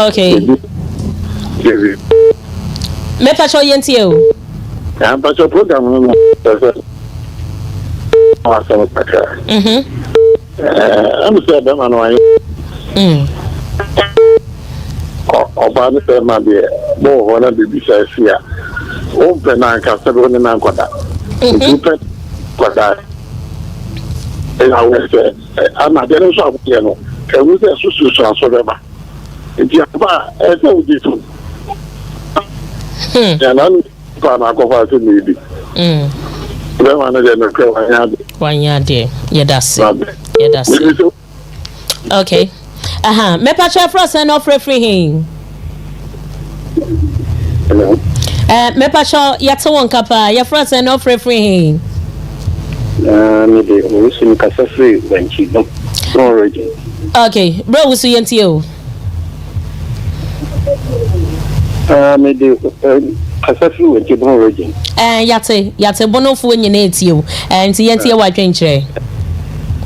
okay me Pacho yentio
Pacho program no I'm say them and why ọba ní fẹ́ máa bẹ̀ bọ́ ọ̀hún náà bèbí sẹ́ sí à ó ń pẹ̀ náà nǹkan sẹ́bẹ̀ ó ní náà kọ̀dà òtún pẹ̀ kọ̀dà ẹ̀yà wọ̀ ẹ̀fẹ̀ àmàdé ní sọ àbúkẹ́ nù ẹ̀wù sẹ́ sùsùsù àsọ̀rọ̀ ẹ̀bà ètí àbá ẹ̀fẹ̀ òjì tù yàrá ní ìfọ̀ àná àkọ́kọ́ àti nìyí bẹ́ẹ̀ máa ní ẹ̀ ní kẹ́
wanyade yedase okay me Pacho frost and off referee
hello
Me pa cho yate won kapa your friends and no free.
Me de o so mi kasa free wenchi no origin.
Okay, bro we see you.
Me de kasa free wenchi no origin.
Yate bonofo nyina etio. Nti yente wa dwenkyere.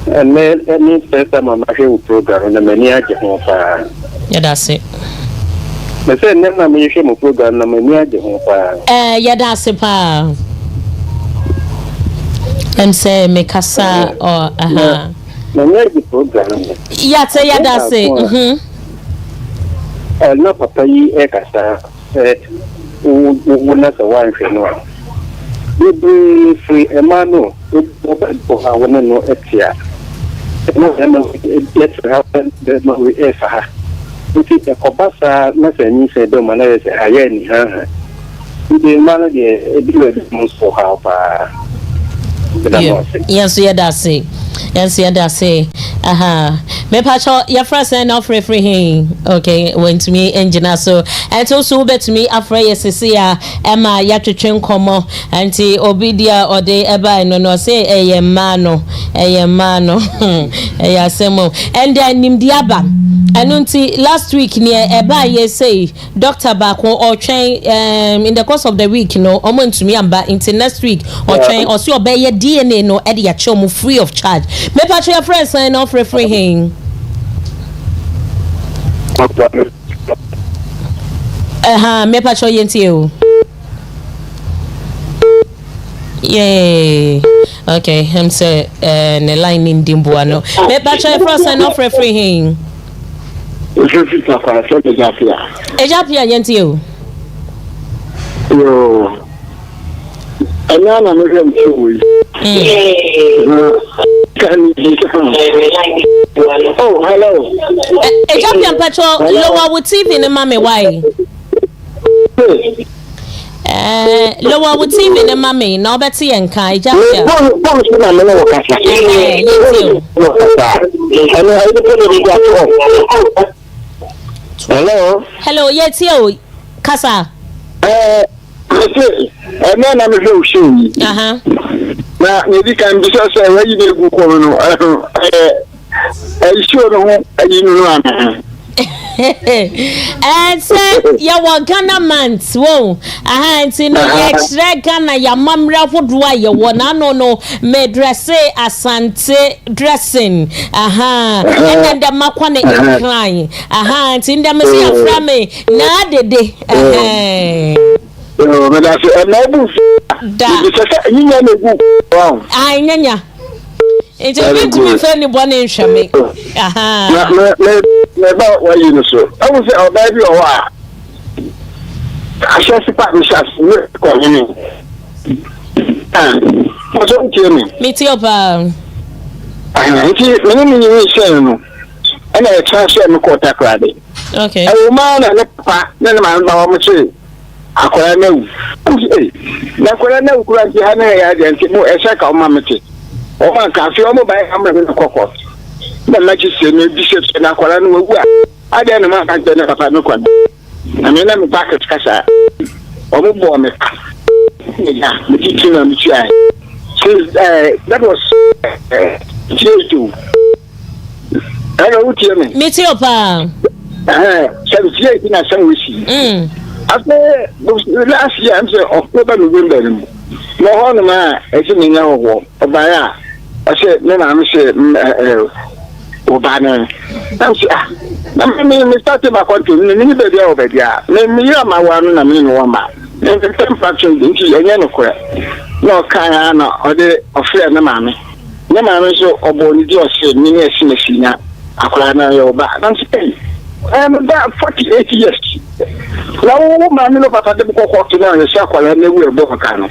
And me first time I'm actually program na many aje ho pa.
Yeah, that's it.
Me say na me hwe mo program na many aje ho pa.
Yeah, that's it pa. Say me kasa or
Na me aje program.
Yeah, that's it.
Na papa yi e kasa wo na sa wan hwe no. Bibi free emano o ha wona no etia. No let's happen the no we efa. Uti e kobasa na se ni se do mana se aye ni ha. Uti mana de e bi we mo so ha pa.
Yes, that's it. Me pacho your first and off free. Okay, went to me engineer so and also bet me afraid yesia Emma ya twetwen komo anti obidia ode eba no say eye mano eye semo and then nimdiaba anunti last week near eba ye say doctor back or train in the course of the week no omo to me amba into next week or train or see obey DNA no e ya chomu free of charge. Me pacho your friends sign off free. Me pacho yenti you. Yay. Okay, him say ne line in dimbuano. Me pacho your friends sign off free. Ejapia yenti you.
Yo. Anana me dem too. Oh, hello.
Ejapia pacho lower with TV ne mame why? Lower with TV ne mame no beti enka Ejapia. Hello, yes you. Kasa.
Na me hwe show yi. Na me kan bi so say wayi na egu ko no. Show no ayi no ana.
And say ya wa Ghana months wo. Nti no extra Ghana ya mamra fodoa ye wo na no me dress asante dressing. And then the makwane incline. Nti ndem se afra me na dede.
No, me da se na bu da se nyinya na gu wow
ai nyanya enti bintu mi fe ni bone nhweme
me ba wa yi no so awu se o ba bi o wa asha se pa mi sha ko ni mo so nti
mi ti opa
nti me ni se no ana e tra se me ko Takoradi
okay
awu ma na pa na ma ba mo che akwara na wu na akwara na wu kura nti ha na ya de nti mo e ka o ma mete o ma ka fi o mo ba ha ma na kokko na na chi se no bi se na akwara na wu a de na ma ka de na papa no kwa na me na me packet kasa o mo bo me ya me ti na me chi ai so that was J2 hello uti
me ti opa
so J2 na san wisi after last year, I'm saying October, November. No one man, I said, no, Obaya. I said, no, I'm saying, Obana. I'm saying, I started my country, anybody over there. Me, my one, I mean, one man. And the same faction, into your no, Kayana, or the affair, no, mammy. No, mammy, so, or Bonnie, or said, Nina, Sinesina, Aquana, your back. I'm saying, I'm about 48 years. Now, man, no papa de ko to na se akwala na wu ebo ka no.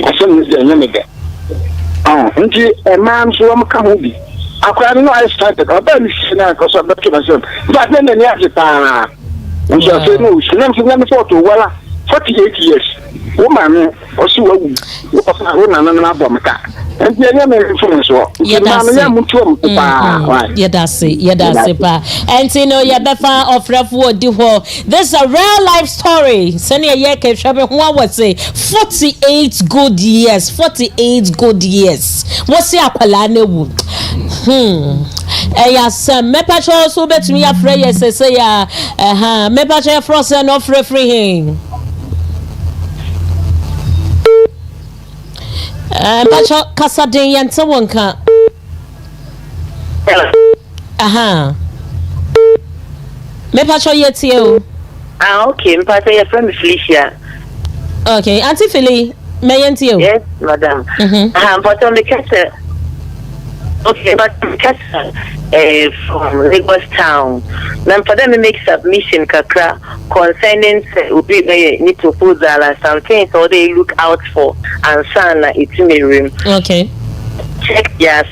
Asem ni je nyame de. Nti e man so am ka ho bi. Akwala no I started. Oba ni se na ko so beto na so. But then ni afita. Nti I say no, sinam sinam photo wala 48 years. Wo man o si wa wu. Wo papa wo na na abomka. And the other phone so.
Yedase pa. And you know Yabefa of Refu Diho. This is a real life story. Senior Yeke Shabe one would say 48 good years. 48 good years. What's your palane wood? Yes, Mepacho so bet me a free yes, say ya. Mepacho frozen off referee. Pacho Casadin and someone can. Me pacho yet you.
Okay, me pacho your friend Felicia.
Okay, Auntie Philly, may you?
Yes, madam. But on the castle. Okay, but castle from Lagos town. Now for them to make submission Accra concerning need to put that something so they look out for and son it's in the room.
Okay.
Check their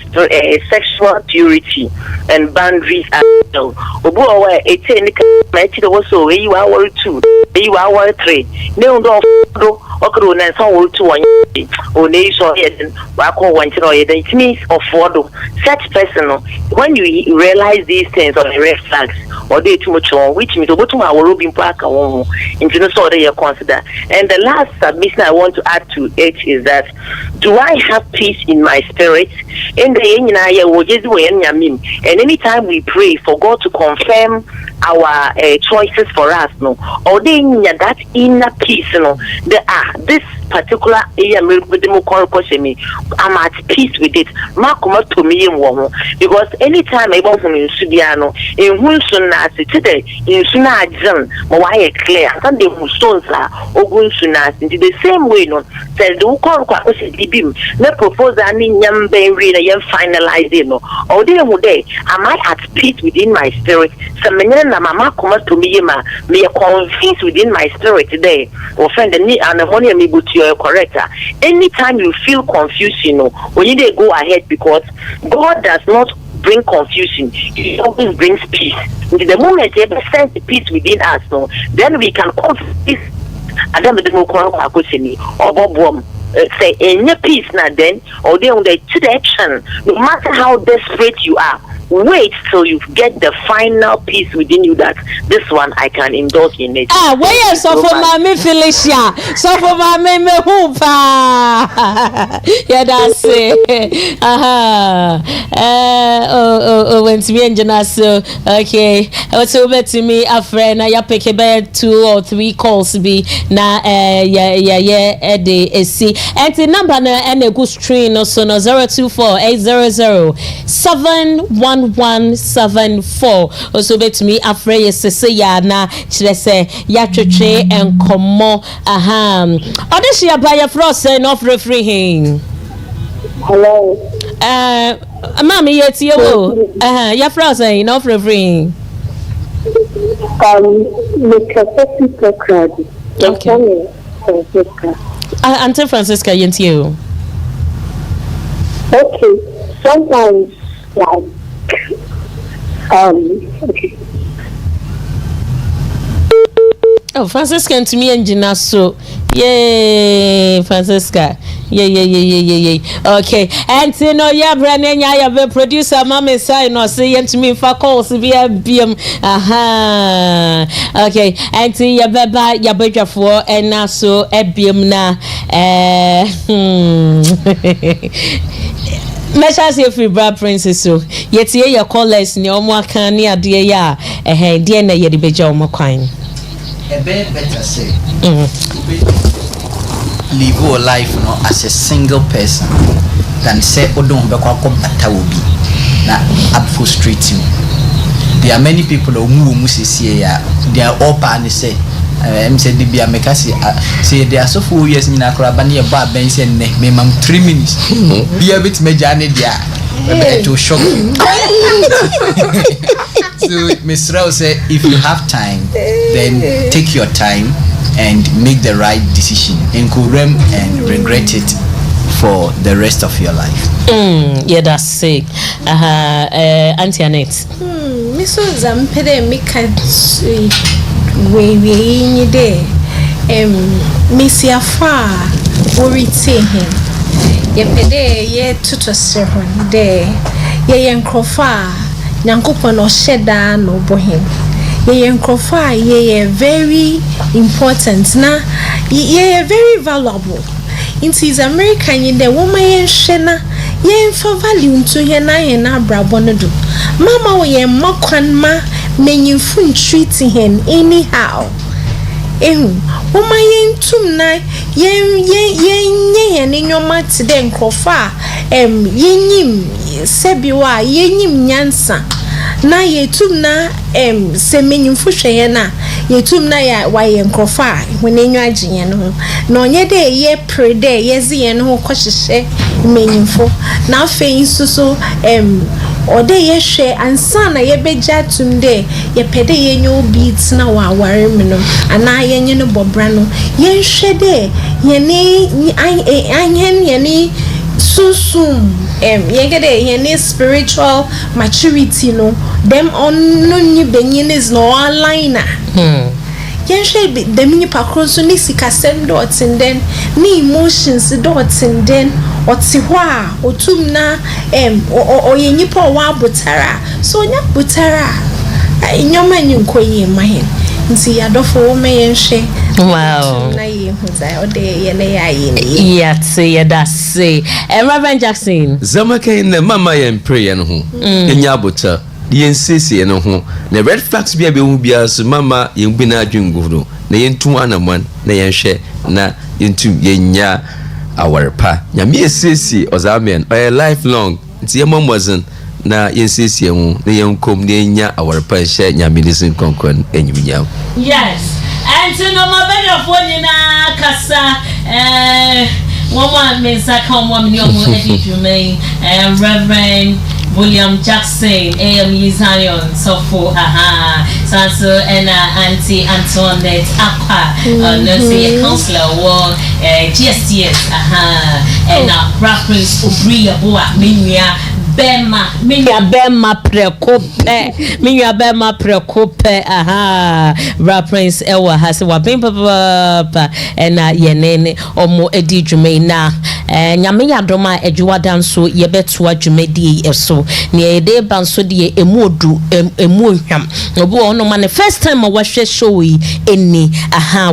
sexual purity and boundaries as well. Obo wa ete also you are worried too. You are worried three. No okro na so wo to one o nei so eden wa ko wan chiro eden it means of what such person when you realize these things on the red flags or they too much on which means obotuma wo robin park won into no so they consider. And the last submission I want to add to it is that do I have peace in my spirit in the and anytime we pray for God to confirm our choices for us no or they that inner peace no this particular I'm at peace with it. To me because anytime I want from Sudiano, in Hunsunasi today, in Sunajam, Mawai clear, Sunday stones are Ogunsunas into the same way. No, said the Ukon Bim, no propose any young baby, a young finalizing. No, or day, am I at peace within my spirit? Some men, Mamma come to me, may convince within my spirit today, or find the need and the money me to your corrector. Anytime you feel confusion, when you go ahead because God does not bring confusion, He always brings peace. The moment He sends the peace within us, then we can confess. And then the or Bob say any peace now then or they on the action. No matter how desperate you are, wait till you get the final peace within you that this one I can indulge in it.
Where so for my Felicia, so for my me hoopa. Yeah, that's it. When to me and so okay. Also bet to me a friend. I pick about 2 or 3 calls be na see and the number na and a good string no so no 024-800-71174. Also bet me afraid yes ya na chire say ya twetwe enkomo odishia by your frost of referee.
Hello.
Mommy yet you ya frost of referee.
Television-Takoradi.
Okay. Auntie Francisca yet you.
Okay. Sometimes like okay.
Oh, Francisca to me engine so. Yay, Francisca. Yeah. Okay. And you know, yeah, Brandon, I have a producer, Mammy sign or say to me for calls via BM. Okay. And see ya beba ya beja for and now so at BM na. Mesha say free bra princess so. Yet ye your callers ni omo kan ni ade ya dear na ye de beja omo kwan.
Better say live your life as a single person than say odon bekwa ko bata obi na up frustrating. There are many people who mu sisi ya they are all pan say said the bia make say there are so 4 years in Accra ba na ba ben say ne minimum 3 minutes bia bit meja ne dia to shock you. So Mr. Rao say if you have time then take your time and make the right decision and regret it for the rest of your life.
Yeah, that's sick. Auntie Annette.
Miso zampede mika we ni de Missy Afar worry him. yɛpɛdɛ yɛ toto sere ho dɛ yɛyɛ nkrɔfo a nyankopɔn ɔhyɛ daa na ɔbɔ hen yɛyɛ nkrɔfo a yɛyɛ very important na yɛyɛ very valuable nti is America nyi dɛ wɔma yɛnhwɛ na yɛmfa value nto yɛn na yɛn abrabɔ no do mama wo yɛn makwan ma menyimfo ntreat hɛn anyhow wɔma yɛntum na yɛnyɛ yɛn nyɔma te dɛ nkrɔfo a yɛnyim sɛbiwa a yɛnyim nyansa na yɛtum na sɛ menyimfo hwɛ yɛn a yɛtum na wayɛ nkrɔfo a wɔn enyo agye yɛn ho na ɔnyɛ dɛ yɛ pre dɛ yɛzi yɛn ho kɔhyehyɛ menyimfo na afei nso so ɔde yɛhwɛ ansa na yɛbɛgya atum dɛ yɛpɛ dɛ yɛnyɛ obi tena wɔ aware mu no anaa yɛnyɛ no bɔbra no yɛnhwɛ dɛ yɛne susum yɛgɛdɛ yɛne spiritual maturity no them on no ni benyin is no online yɛnhwɛ dɛm nipa koro nso ne sikasɛm dɔɔten dɛn ne emotions dɔɔten dɛn ɔte hɔ a ɔtum na ɔyɛ nipa ɔwɔ abotara so ɔnyɛ abotara nyɔma ne nkɔ yie ma hɛn nti yɛadɔfo wɔ ma yɛnhwɛ
wow
na yɛhu sɛ ɔde yɛ ne yɛ ayɛ ne
yɛdase Reverend Jackson
Zamaka na mama yɛn prayer no ho ɛnya abota yɛnsiesie no ho na red flags bia bɛhu bia so mama yɛn bi na adwengo no na yɛntu anaman na yɛnhwɛ na yɛntum yɛnya awarpa nyame yɛsiesie ɔzamen ɔyɛ lifelong nti yɛmɔmɔzen na yɛnsiesie ho na yɛnkom na yɛnya awarpa nhyɛ nyame ne sin konkon enyimnyam
yes and no mabɛdɔfo nyinaa kasa woman mensa ka woman yomu edidwumai Reverend William Jackson Zion so for so and Auntie Antoinette Aqua no say counselor war GSTS and reference Obria Boa Minya Bema prekope reference ewa has wa bem papa and yenene omo edi dwumai na nyame yadoma adwuwada nso yebeto adwumadi eso ne ede ba nso de emodu emohwam obi ono ma ne first time wahwe show yi eni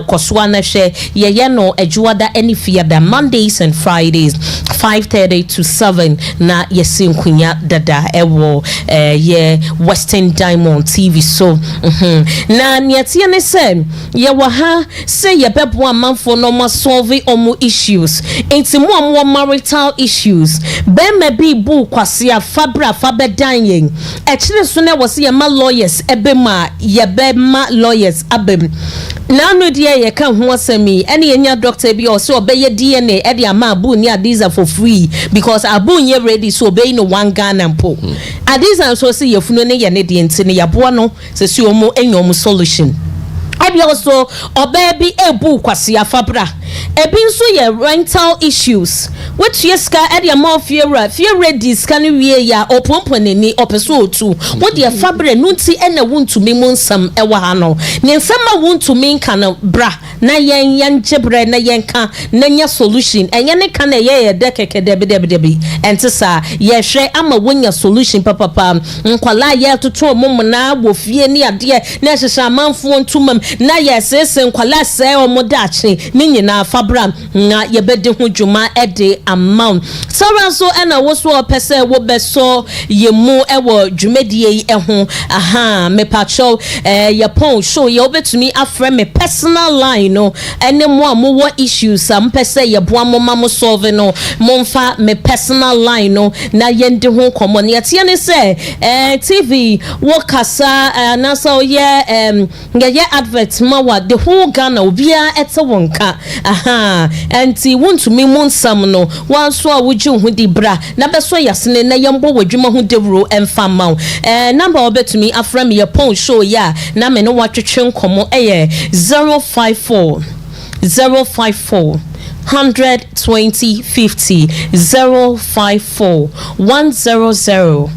kosoa na hwe ye no adwuwada any fiada Mondays and Fridays 5:30 to 7 na yesinkunya dada ewo ye Western Diamond TV so na niatie ne se ye wa ha se ye bebo amanfo no ma solve omo issues enti mo marital issues be me bi bu kwase afabra fabedan yen ekire so na wo se ye ma lawyers ebema ye be ma lawyers abem na no die ye ka ho asemi ene ye nya doctor bi o se obeye DNA e de ama abu ni adiza for free because abu nye ready so obey no one Ghana mpo adiza so se ye funu ne ye ne de enti ne yabo no se si omo enyom solution ebi also obebi ebu kwase afabra ebi nso ye rental issues which yeska ede ma fiera diska ne wie ya opomponeni opeso otu wo de afabra nunti ena wontumi mu nsam ewa ha no ne nsam ma wontumi nka no bra na yen jebre na yen ka na nya solution enye ne ka na ye de keke debi ente sa ye hwe ama wonya solution papa nkwala ye toto mom na wo fie ni ade na hyehyɛ amanfo ntumam na ye sese nkwala se omodache ni nyina fabra na ye bede ho dwuma ede amount so ena wo so opese wo beso ye mu ewo dwumadie yi eho me pacho ye pon show ye obetumi afre me personal line no ene mo amowo issues am pese ye boa mo ma mo solve no momfa me personal line no na ye ndi ho komo ne tie ne se TV wo kasa na so ye ye advert ma wa the whole Ghana obia ete wonka enti wontumi mu nsam no wanso a woju hu di bra na beso yasene na yembo wadwuma hu dewro emfa maw number obetumi afra me ye pon show ya na me no watwetwe nkomo 054 100 20 50 054 100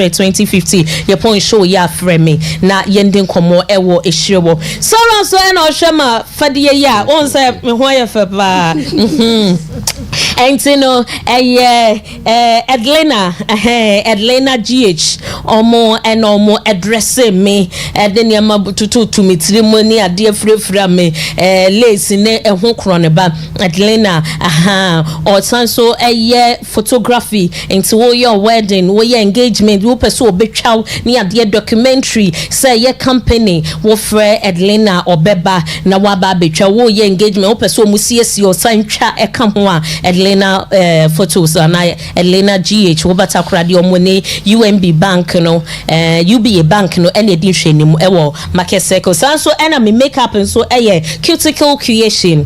2050 your point show ya frame na yending komo ewo ehiro so and oshema fadie ya on say me ho ya fa ba entino Edlena GH omo enomo address me de ma tutu tumitiri moni ade frefra me lace ne ehun krone ba Edlena or so photography into your wedding wo your engagement wo person obetwa ni ade documentary say your company wo frɛ Edlena obeba na waba betwa wo your engagement wo person musiesi o santwa eka ho a Edlena photos na Edlena GH wo Takoradi omone UMB bank no UBA bank no ene di hwenim ewo market circle so ena me makeup so cuticle creation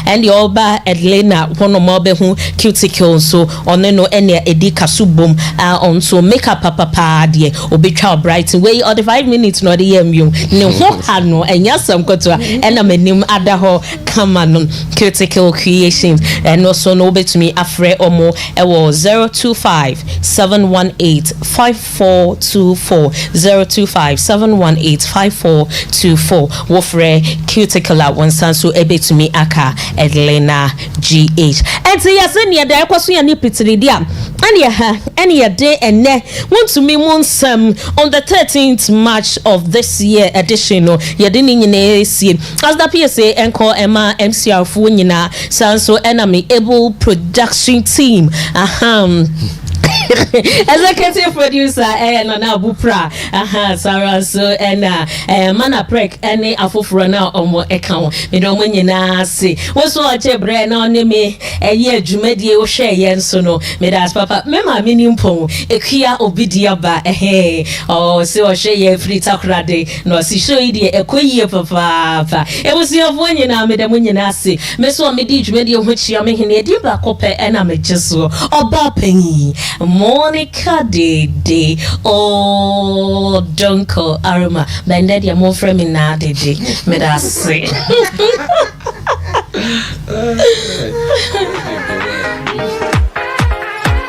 and the oba Edlena one more be hu cuticle so ono no ene edi kasubom on so makeup papa de obetwa bright way or the 5 minutes no de yamyu ne ho ha no enya sam koto ena menim ada ho kama no cuticle creation and also no betumi afre omo ewo 025-718-5424 025-718-5424 wofre cuticle wansan so ebetumi aka Edlena GH enti yase ne da ekwaso ya ni pitiri dia any a day and ne Wontumi Nsem on the 13th March of this year edition no yedini nyine sie as the PSA enko Emma MCR fu nyina sanso enemy able production team executive producer na Bupra Sarah so mana prek any afoforo na omo eka me do nyina se wo so oche bre na oni me adwumadie wo hwe ye nso no me das papa me ma me nimpo ekua obidia ba se o hwe ye free Takoradi no si show ide ekoyie papa e wo si ofo nyina me de nyina se me so me di adwumadie ho chia me hene di ba kope na me giso oba panyi Monica Dede Donko Aroma blended ya more from me na Dede me da say